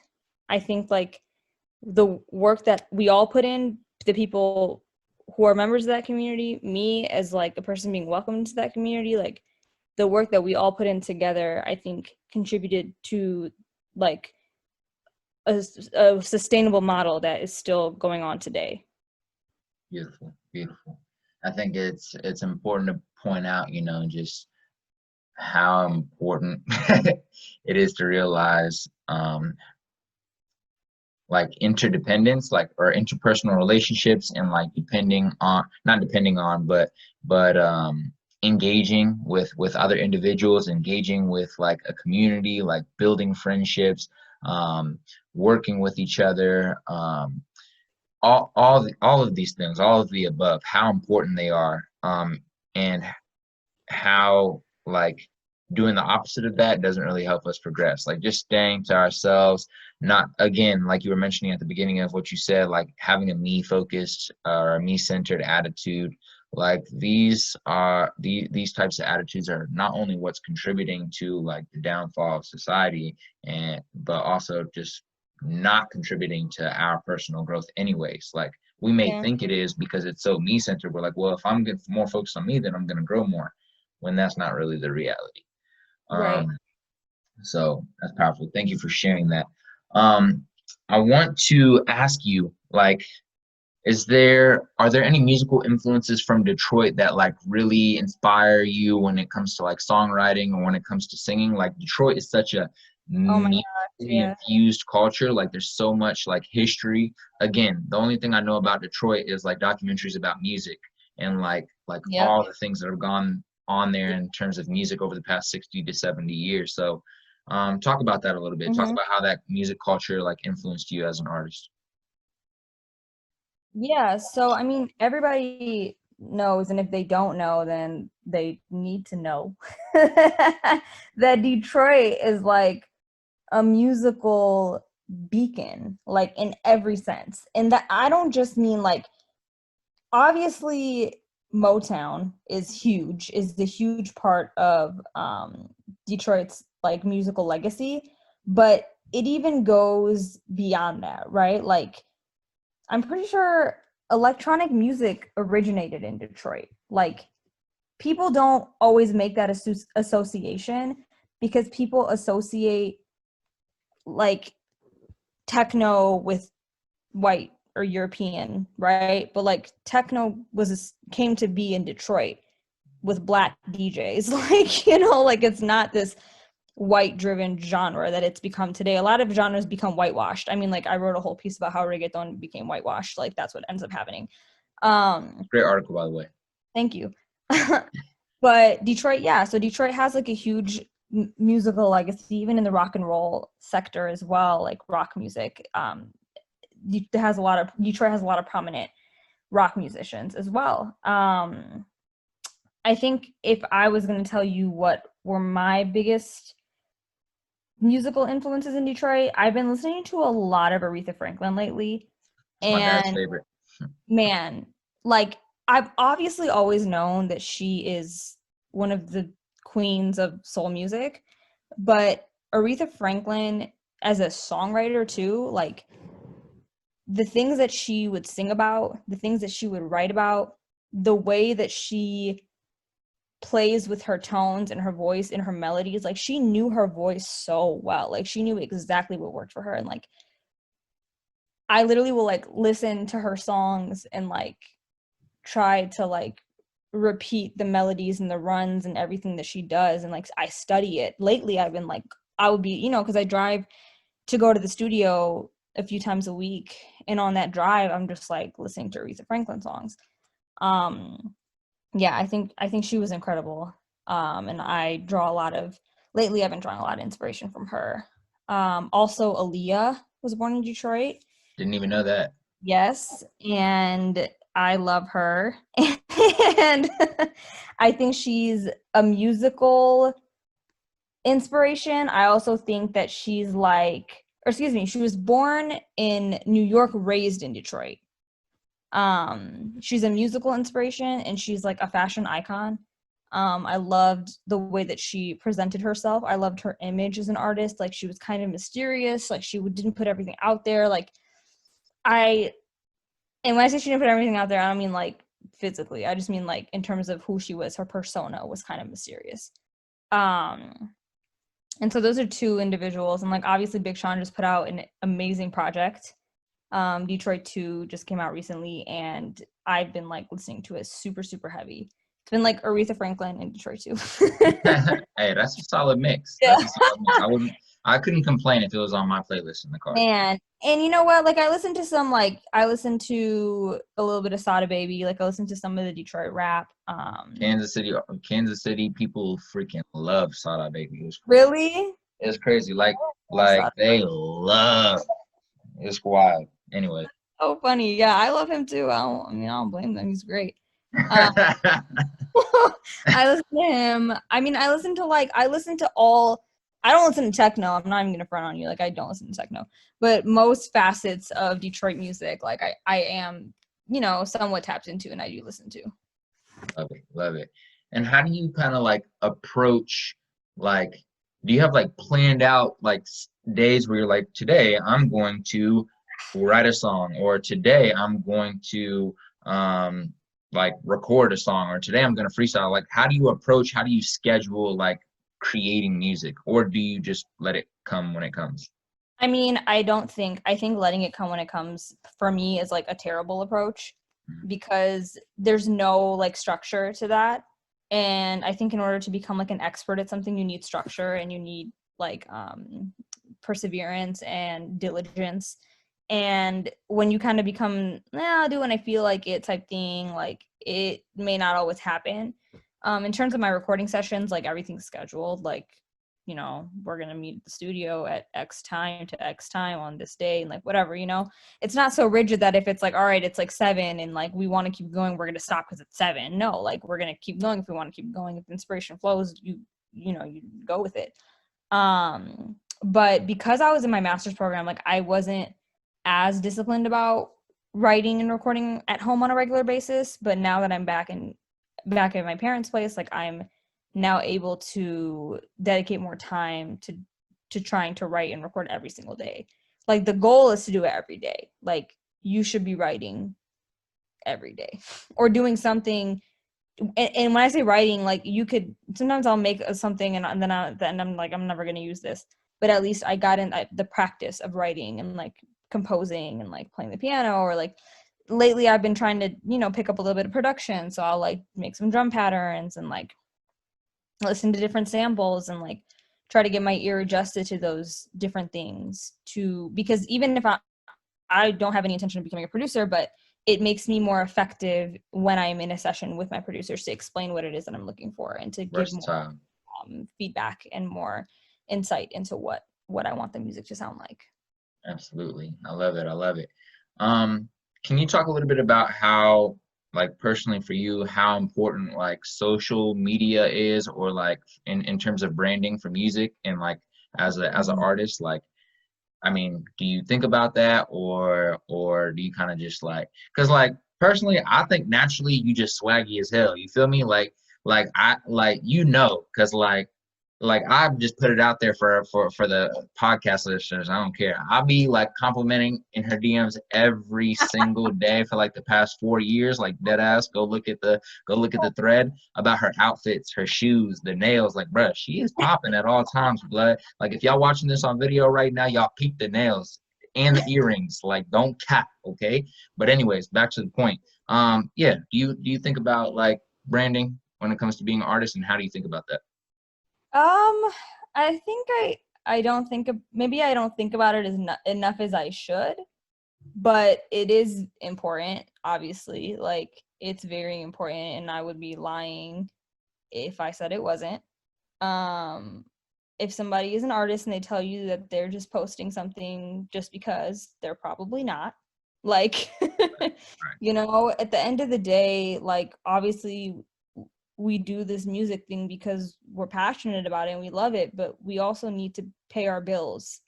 I think like the work that we all put in, the people who are members of that community, me as like a person being welcomed into that community, like the work that we all put in together, I think contributed to like a sustainable model that is still going on today. Beautiful, beautiful. I think it's important to point out, just how important it is to realize like interdependence, like or interpersonal relationships, and like depending on not depending on but engaging with other individuals, engaging with like a community, like building friendships, um working with each other, all of these things, all of the above, how important they are, and how like doing the opposite of that doesn't really help us progress. Like just staying to ourselves, not again, like you were mentioning at the beginning of what you said, like having a me focused or a me centered attitude. Like these types of attitudes are not only what's contributing to like the downfall of society, and but also just not contributing to our personal growth anyways. Like we may Yeah. think it is because it's so me centered. We're like, well, if I'm getting more focused on me, then I'm gonna grow more, when that's not really the reality. Right. Um, so that's powerful. Thank you for sharing that. Um, I want to ask you, like, are there any musical influences from Detroit that like really inspire you when it comes to like songwriting or when it comes to singing? Like Detroit is such a Oh my musically gosh. Yeah. infused culture. Like there's so much like history. Again, the only thing I know about Detroit is like documentaries about music and like Yep. all the things that have gone on there in terms of music over the past 60 to 70 years. So talk about that a little bit. Talk Hmm. about how that music culture like influenced you as an artist. Yeah. So, I mean, everybody knows, and if they don't know, then they need to know that Detroit is like a musical beacon, like in every sense. And that I don't just mean like, obviously, Motown is the huge part of Detroit's like musical legacy, but it even goes beyond that, right? Like, I'm pretty sure electronic music originated in Detroit. Like, people don't always make that association because people associate like techno with white or European, right? But like techno came to be in Detroit with black DJs. Like, like it's not this white driven genre that it's become today. A lot of genres become whitewashed. I mean, like I wrote a whole piece about how reggaeton became whitewashed. Like that's what ends up happening. Great article, by the way. Thank you. But Detroit, yeah, so Detroit has like a huge musical legacy, even in the rock and roll sector as well, like rock music. Detroit has a lot of prominent rock musicians as well. I think if I was going to tell you what were my biggest musical influences in Detroit, I've been listening to a lot of Aretha Franklin lately. It's my dad's And favorite. man, like I've obviously always known that she is one of the queens of soul music, but Aretha Franklin as a songwriter too, like the things that she would sing about, the things that she would write about, the way that she plays with her tones and her voice and her melodies, like she knew her voice so well. Like she knew exactly what worked for her. And like I literally will like listen to her songs and like try to like repeat the melodies and the runs and everything that she does, and like I study it. Lately I've been like I would be, because I drive to go to the studio a few times a week, and on that drive I'm just like listening to Aretha Franklin songs. Yeah, I think she was incredible. And I draw a lot of lately I've been drawing a lot of inspiration from her. Also Aaliyah was born in Detroit. Didn't even know that. Yes, and I love her. And I think she's a musical inspiration. I also think that she's like, or excuse me, she was born in New York, raised in Detroit. She's a musical inspiration and she's like a fashion icon. I loved the way that she presented herself. I loved her image as an artist. Like she was kind of mysterious. Like she didn't put everything out there. Like I and when I say she didn't put everything out there, I don't mean like physically. I just mean like in terms of who she was, her persona was kind of mysterious. Um, and so those are two individuals. And like obviously Big Sean just put out an amazing project. Detroit 2 just came out recently, and I've been like listening to it super, super heavy. It's been like Aretha Franklin and Detroit too. Hey, that's a solid mix. Yeah. That's a solid mix. I couldn't complain if it was on my playlist in the car. Man, and you know what? Like I listened to a little bit of Sada Baby. Like I listened to some of the Detroit rap. Kansas City people freaking love Sada Baby. Really? It's crazy. Oh, Like Sada. they love. It's wild. Anyway. So funny. Yeah, I love him too. I don't blame them. He's great. Um, I listen to him. I mean, I listen to all. I don't listen to techno. I'm not even gonna front on you. Like I don't listen to techno, but most facets of Detroit music, like I am, somewhat tapped into, and I do listen to. Love it, love it. And how do you kind of like approach like do you have like planned out like days where you're like today I'm going to write a song or today I'm going to like record a song or today I'm going to freestyle like how do you schedule like creating music or do you just let it come when it comes? I mean, I think letting it come when it comes for me is like a terrible approach Mhm. because there's no like structure to that. And I think in order to become like an expert at something, you need structure and you need like perseverance and diligence. And when you kind of become, I'll do when I feel like it type thing, like it may not always happen. In terms of my recording sessions, like everything's scheduled, like we're going to meet at the studio at X time to X time on this day and like whatever, it's not so rigid that if it's like, all right, it's like 7 and like we want to keep going, we're going to stop because it's 7. No, like we're going to keep going if we want to keep going. If inspiration flows, you go with it. But because I was in my master's program, like I wasn't as disciplined about writing and recording at home on a regular basis. But now that I'm back at my parents' place, like I'm now able to dedicate more time to trying to write and record every single day. Like the goal is to do it every day. Like you should be writing every day or doing something. And when I say writing, like you could sometimes I'll make something and then I'm like I'm never going to use this, but at least I got in the practice of writing and like composing and like playing the piano or like lately I've been trying to pick up a little bit of production, so I'll like make some drum patterns and like listen to different samples and like try to get my ear adjusted to those different things because even if I don't have any intention of becoming a producer, but it makes me more effective when I'm in a session with my producers to explain what it is that I'm looking for and to give more Versatile. feedback and more insight into what I want the music to sound like. Absolutely. I love it. I love it. Um, can you talk a little bit about how, like personally for you, how important like social media is or like in terms of branding for music and like as an Mhm. artist, like I mean, do you think about that or do you kind of just like because like personally I think naturally you just swaggy as hell. You feel me? Like I like because like I just put it out there for the podcast listeners. I don't care. I'll be like complimenting in her DMs every single day for like the past 4 years, like dead ass. Go look at the thread about her outfits, her shoes, the nails. Like, bruh, she is popping at all times, blood. Like if y'all watching this on video right now, y'all peep the nails and the earrings. Like, don't cap, okay? But anyways, back to the point. Yeah, do you think about like branding when it comes to being an artist, and how do you think about that? Um, I think I don't think maybe I don't think about it as enough as I should, but it is important, obviously. Like it's very important, and I would be lying if I said it wasn't. Um, if somebody is an artist and they tell you that they're just posting something just because, they're probably not. Like, Right. at the end of the day, like obviously we do this music thing because we're passionate about it and we love it, but we also need to pay our bills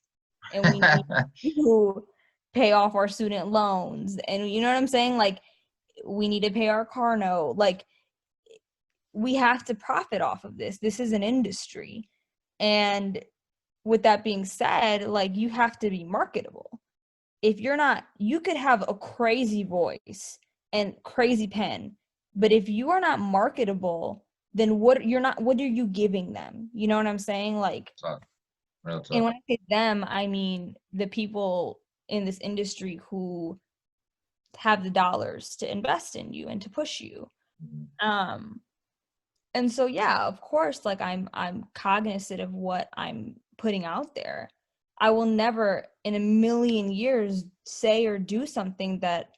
and we need to pay off our student loans. And you know what I'm saying? Like, we need to pay our car note. Like, we have to profit off of this. This is an industry. And with that being said, like, you have to be marketable. If you're not, you could have a crazy voice and crazy pen, but if you are not marketable, then what are you giving them? You know what I'm saying? Like, Talk, real and talk. when I say them, I mean the people in this industry who have the dollars to invest in you and to push you. Mhm. Um, And so yeah, of course, like I'm cognizant of what I'm putting out there. I will never in a million years say or do something that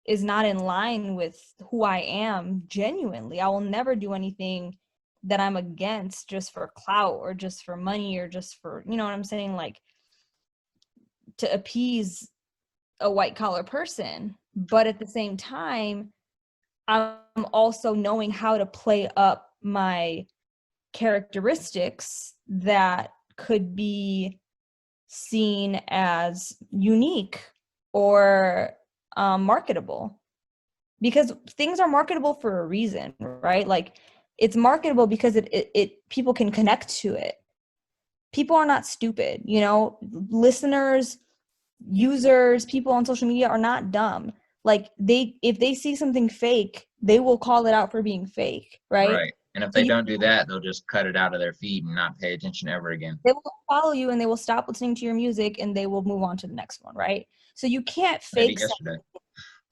is not in line with who I am genuinely. I will never do anything that I'm against just for clout or just for money or just for, you know what I'm saying, like to appease a white collar person. But at the same time, I'm also knowing how to play up my characteristics that could be seen as unique or marketable, because things are marketable for a reason, right? Like it's marketable because it people can connect to it. People are not stupid, you know, listeners, users, people on social media are not dumb. Like they, if they see something fake, they will call it out for being fake, right? Right. And if So they you, don't do that, they'll just cut it out of their feed and not pay attention ever again. they will follow you and they will stop listening to your music and they will move on to the next one, right? So you can't I did fake something, yesterday.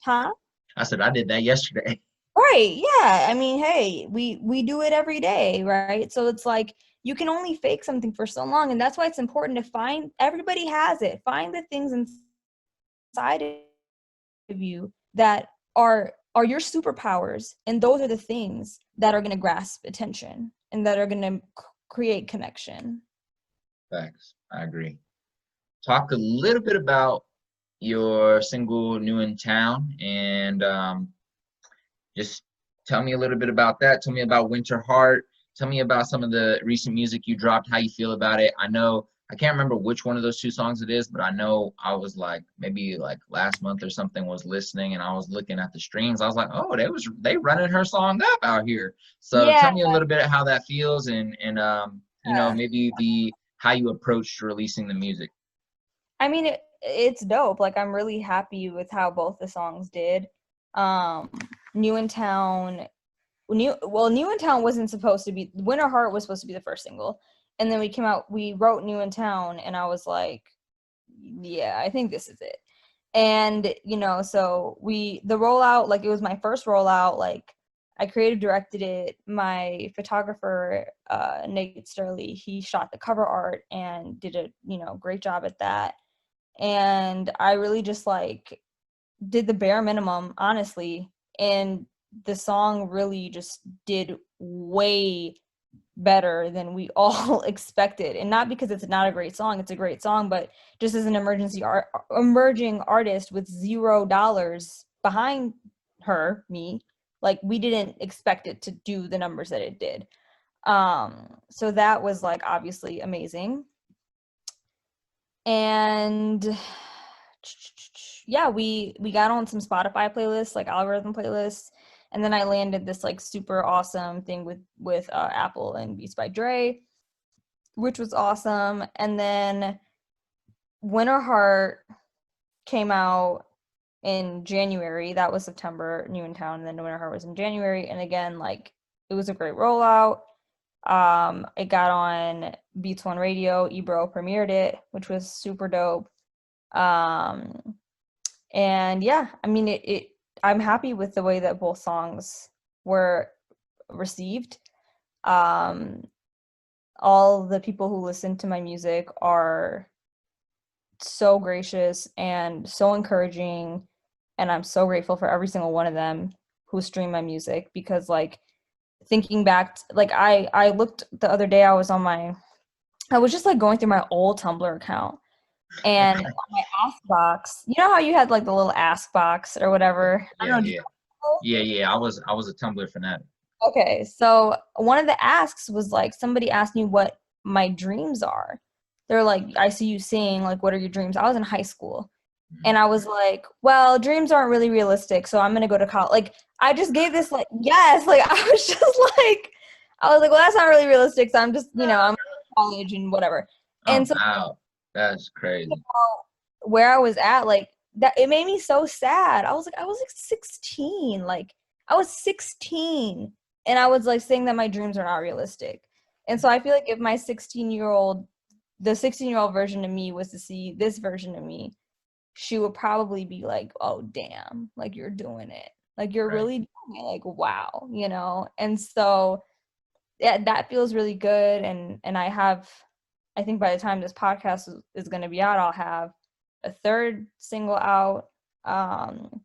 huh? I said I did that yesterday. Right. Yeah. I mean, hey, we do it every day, right? So it's like you can only fake something for so long, and that's why it's important to find, everybody has it. Find the things inside of you that are your superpowers, and those are the things that are going to grasp attention and that are going to create connection. Facts. I agree. Talk a little bit about your single "New in Town" and just tell me a little bit about that. Tell me about Winter Heart. Tell me about some of the recent music you dropped, how you feel about it. I know I can't remember which one of those two songs it is, but I know I was like maybe like last month or something was listening and I was looking at the streams. I was like, oh, they running her song up out here. So Yeah. tell me a little bit how that feels and you know, maybe the how you approached releasing the music. I mean, it's dope. Like, I'm really happy with how both the songs did. Um, New in Town, New in Town wasn't supposed to be, Winter Heart was supposed to be the first single. And then we wrote New in Town, and I was like, yeah, I think this is it. And, you know, so the rollout, like, it was my first rollout. Like, I creative directed it. My photographer, Nate Sterling, he shot the cover art and did a, you know, great job at that. And I really just like did the bare minimum, honestly. And the song really just did way better than we all expected. And not because it's not a great song, it's a great song, but just as an emerging artist with $0 behind me, like we didn't expect it to do the numbers that it did. So that was like obviously amazing. And yeah, we got on some Spotify playlists, like algorithm playlists, and then I landed this like super awesome thing with Apple and Beats by Dre, which was awesome. And then Winter Heart came out in January. That was September, New in Town, and then Winter Heart was in January. And again, like it was a great rollout. It got on Beats One Radio. Ebro premiered it, which was super dope. And yeah, I mean, I'm happy with the way that both songs were received. Um, all the people who listen to my music are so gracious and so encouraging, and I'm so grateful for every single one of them who stream my music, because like thinking back, like I looked the other day, I was just like going through my old Tumblr account. And on my ask box, you know how you had like the little ask box or whatever? I Yeah, don't know. yeah. Yeah. I was a Tumblr fanatic. Okay, so one of the asks was like somebody asked me what my dreams are. They're like, I see you sing, like, what are your dreams? I was in high school. Mhm. And I was like, well, dreams aren't really realistic, so I'm gonna go to college. Like, I just gave this like, yes, like I was just like, I was like, well, that's not really realistic, so I'm just, you know, I'm in college and whatever. Oh And so wow. That's crazy. where I was at, like that, it made me so sad. I was like 16, like I was 16, and I was like saying that my dreams are not realistic. And so I feel like if my 16-year-old, the 16-year-old version of me was to see this version of me, she would probably be like, oh damn, like you're doing it. Like you're Right. really doing it. Like wow, you know? And so yeah, that feels really good. And I think by the time this podcast is going to be out, I'll have a third single out, um,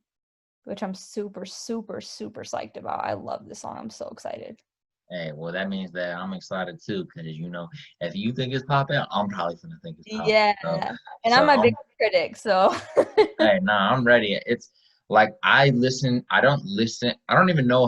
which I'm super, super, super psyched about. I love this song. I'm so excited. Hey, well, that means that I'm excited too, because if you think it's popping, I'm probably gonna think it's popping. Yeah. And So I'm my I'm, big critic, so hey, nah, I'm ready. It's like I listen. I don't listen. I don't even know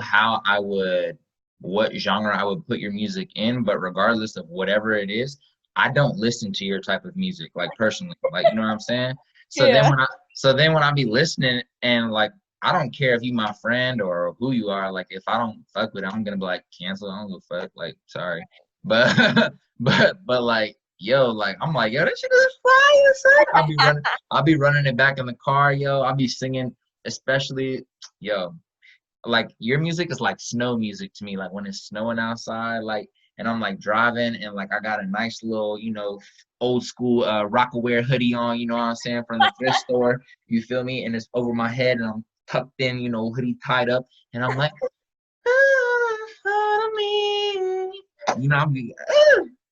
what genre I would put your music in, but regardless of whatever it is, I don't listen to your type of music, like personally. Like, you know what I'm saying? So then yeah. when I be listening and like I don't care if you my friend or who you are, like if I don't fuck with it, I'm gonna be like cancel, I don't give a fuck, like sorry. But but like yo, like I'm like, yo, this shit is fire, son. I'll be running it back in the car, yo. I'll be singing, especially, yo, like your music is like snow music to me. Like when it's snowing outside, like, and I'm like driving and like I got a nice little, old school Rockaware hoodie on, you know what I'm saying, from the thrift store. You feel me? And it's over my head and I'm tucked in, hoodie tied up, and I'm like, follow me. I'll be,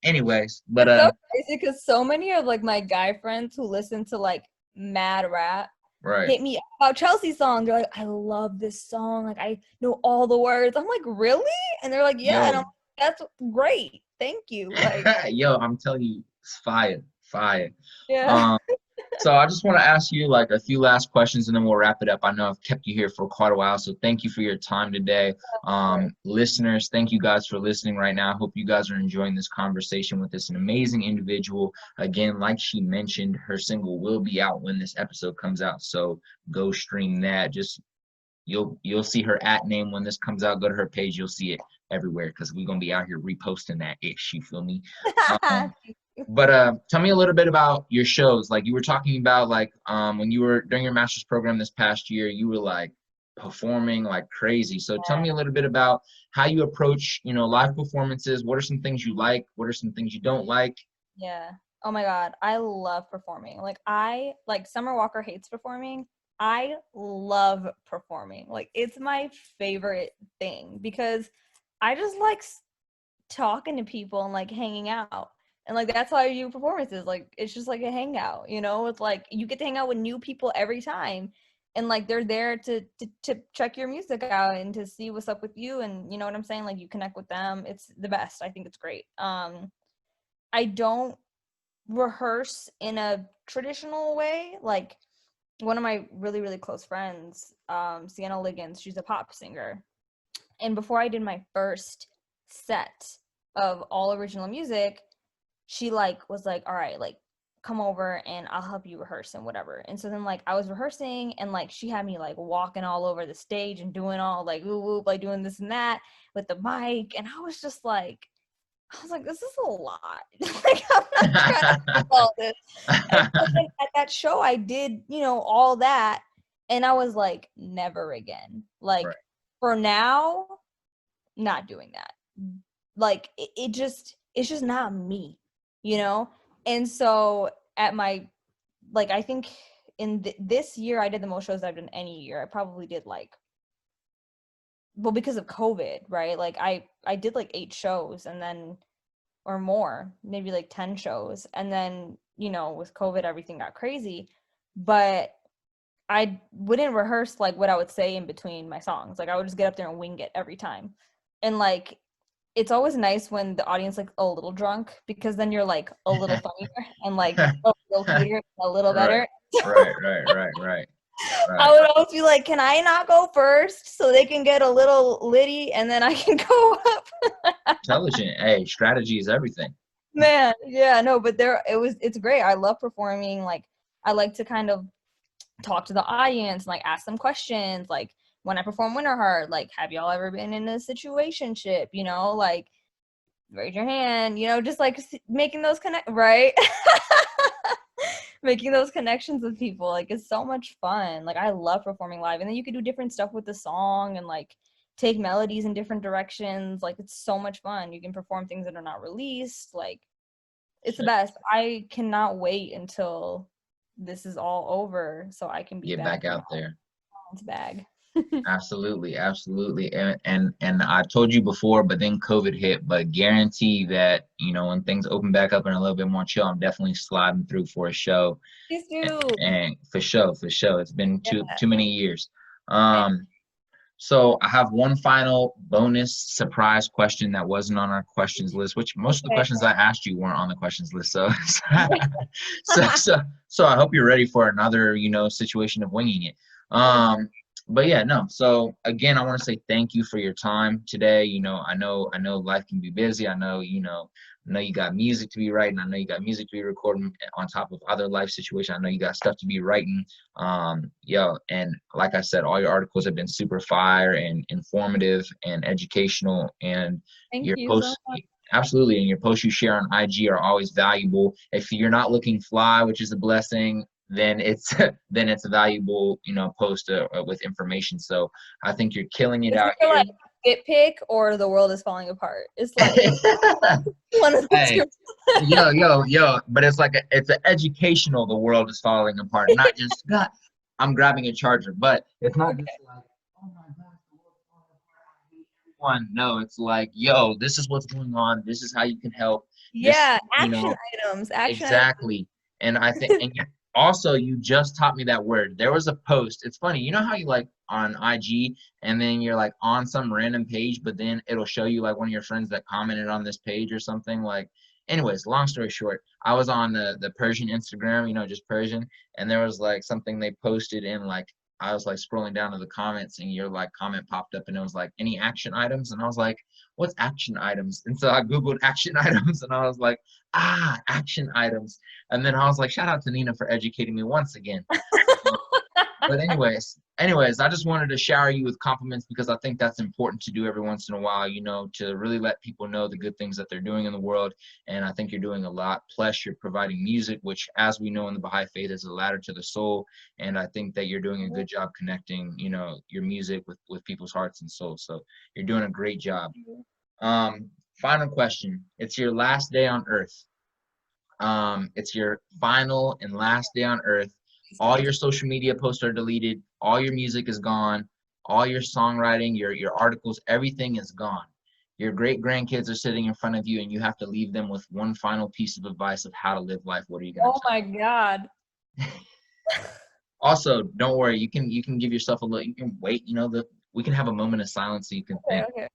anyways, but It's so crazy because so many of like my guy friends who listen to like mad rap right. hit me up about Chelsea songs. They're like, I love this song. Like I know all the words. I'm like, really? And they're like, yeah. And I'm Yo, like, that's great. Thank you. Like, yo, I'm telling you, it's fire, fire. yeah. Um, So I just want to ask you like a few last questions and then we'll wrap it up. I know I've kept you here for quite a while, so thank you for your time today. Listeners, thank you guys for listening right now. I hope you guys are enjoying this conversation with this an amazing individual. Again, like she mentioned, her single will be out when this episode comes out, so go stream that. Just you'll see her at name when this comes out. Go to her page, you'll see it everywhere because we're gonna be out here reposting that ish. You feel me? Um, but tell me a little bit about your shows. Like you were talking about, like when you were during your master's program this past year, you were like performing like crazy. So tell me a little bit about how you approach, live performances. What are some things you like? What are some things you don't like? Yeah. Oh my God. I love performing. Like I like Summer Walker hates performing. I love performing. Like it's my favorite thing because I just like talking to people and like hanging out. And like that's how I view performances. Like it's just like a hangout, you know? It's like you get to hang out with new people every time. And like they're there to check your music out and to see what's up with you, and you know what I'm saying? Like you connect with them. It's the best. I think it's great. I don't rehearse in a traditional way. Like one of my really, really close friends, Sienna Liggins, she's a pop singer. And before I did my first set of all original music, she like was like, all right, like come over and I'll help you rehearse and whatever. And so then like I was rehearsing and like she had me like walking all over the stage and doing all like whoop whoop, like doing this and that with the mic. And I was like, this is a lot. Like, I'm not trying to do all this. And so then at that show, I did, all that. And I was like, never again. Like, Right. for now, not doing that. Like, it's just not me, you know? And so at my, like, I think in this year, I did the most shows I've done any year. I probably did like, well, because of COVID, right? Like I did like 8 shows and then or more, maybe like 10 shows. And then, with COVID everything got crazy. But I wouldn't rehearse like what I would say in between my songs. Like I would just get up there and wing it every time. And like it's always nice when the audience like a little drunk because then you're like a little funnier and like a little cuter, a little Right. better. Right. Right. Right. Right. I Right. would always be like, can I not go first so they can get a little litty and then I can go up? Intelligent. Hey, strategy is everything. Man, yeah, no, but it's great. I love performing. Like I like to kind of talk to the audience, like ask them questions. Like when I perform Winter Heart, like have y'all ever been in a situationship? Like raise your hand, just like making those right? Making those connections with people, like it's so much fun. Like I love performing live, and then you could do different stuff with the song and like take melodies in different directions. Like it's so much fun. You can perform things that are not released. Like it's the Shit. best. I cannot wait until this is all over so I can be Get back back in out there. my bag. Absolutely, absolutely. And I told you before, but then COVID hit, but guarantee that, when things open back up and a little bit more chill, I'm definitely sliding through for a show. Please And, do. and for sure, for sure. It's been Yeah. too many years. I, So I have one final bonus surprise question that wasn't on our questions list, which most of the okay. questions I asked you weren't on the questions list. So so I hope you're ready for another, situation of winging it. Okay. But yeah, no. So again, I want to say thank you for your time today. I know life can be busy. I know you got music to be writing. I know you got music to be recording on top of other life situations. I know you got stuff to be writing. And like I said, all your articles have been super fire and informative and educational, and Thank your you so posts much. absolutely, and your posts you share on IG are always valuable. If you're not looking fly, which is a blessing, then it's then it's a valuable, post with information. So I think you're killing it It's out either here. like Fit Pick or the world is falling apart. It's like one of the Hey, two. yo, but it's an educational, the world is falling apart, not just God, I'm grabbing a charger, but it's not just like, oh my gosh, the world's falling apart, I hate everyone. No, it's like, yo, this is what's going on, this is how you can help. This, Yeah, action items. Action items. exactly. And I think, and also, you just taught me that word. There was a post. It's funny, how you like on IG, and then you're like on some random page, but then it'll show you like one of your friends that commented on this page or something. Like, anyways, long story short, I was on the Persian Instagram, just Persian, and there was like something they posted in like, I was like scrolling down to the comments, and your like comment popped up, and it was like, any action items, and I was like, what's action items? And so I googled action items, and I was like, action items. And then I was like, shout out to Neena for educating me once again. Um, but anyways, I just wanted to shower you with compliments because I think that's important to do every once in a while, to really let people know the good things that they're doing in the world. And I think you're doing a lot. Plus, you're providing music, which, as we know in the Baha'i faith, is a ladder to the soul. And I think that you're doing a good job connecting, your music with people's hearts and souls. So you're doing a great job. Final question. It's your last day on earth. It's your final and last day on earth. All your social media posts are deleted. All your music is gone. All your songwriting, your articles, everything is gone. Your great grandkids are sitting in front of you, and you have to leave them with one final piece of advice of how to live life. What are you gonna Oh my God. tell? Also, don't worry. You can give yourself a little. You can wait. We can have a moment of silence so you can Okay, think. okay.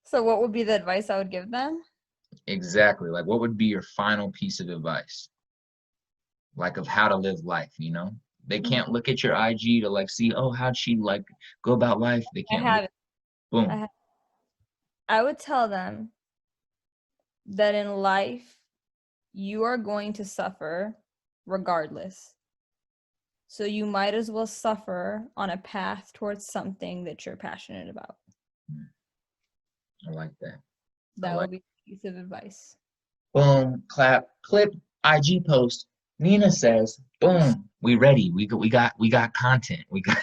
So what would be the advice I would give them? Exactly. Like, what would be your final piece of advice? Like, of how to live life, They can't Mhm. look at your IG to like see, oh, how'd she like go about life? They I can't look. have it. I Boom. have, I would tell them that in life you are going to suffer regardless. So you might as well suffer on a path towards something that you're passionate about. I like that. I That like. would be a piece of advice. Boom. Clap. Clip. IG post. Neena says, boom. We ready. We got content. We got.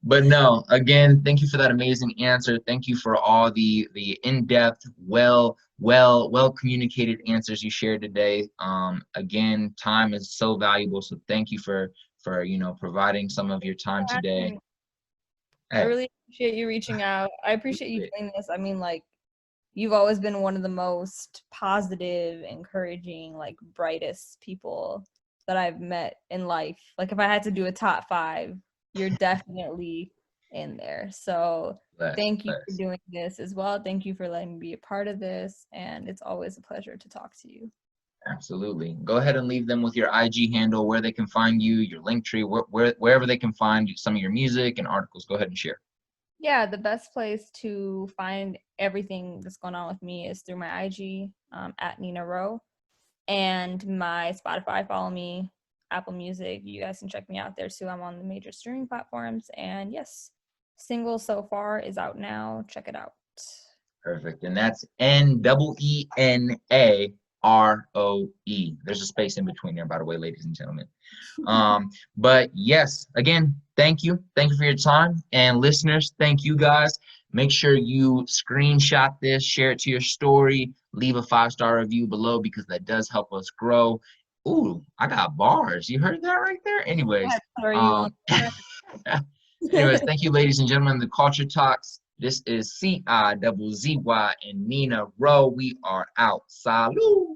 But no, again, thank you for that amazing answer. Thank you for all the in-depth, well communicated answers you shared today. Again, time is so valuable, so thank you for providing some of your time today. I Hey, really appreciate you reaching out. I appreciate you doing this. I mean, like, you've always been one of the most positive, encouraging, like, brightest people that I've met in life. Like, if I had to do a top 5, you're definitely in there. So bless, thank you for bless. doing this as well. Thank you for letting me be a part of this. And it's always a pleasure to talk to you. Absolutely. Go ahead and leave them with your IG handle, where they can find you, your link tree, wherever they can find some of your music and articles. Go ahead and share. Yeah, the best place to find everything that's going on with me is through my IG at Neena Roe and my Spotify. Follow me, Apple Music. You guys can check me out there too. I'm on the major streaming platforms. And yes, single so far is out now. Check it out. Perfect. And that's Neena Roe. There's a space in between there, by the way, ladies and gentlemen. But yes, again, thank you. Thank you for your time. And listeners, thank you guys. Make sure you screenshot this, share it to your story, leave a 5-star review below because that does help us grow. Ooh, I got bars. You heard that right there? Go Anyways, ahead, story you on. um, anyways, thank you, ladies and gentlemen, the Culture Talks. This is CIZZ and Neena Roe. We are out. Salud.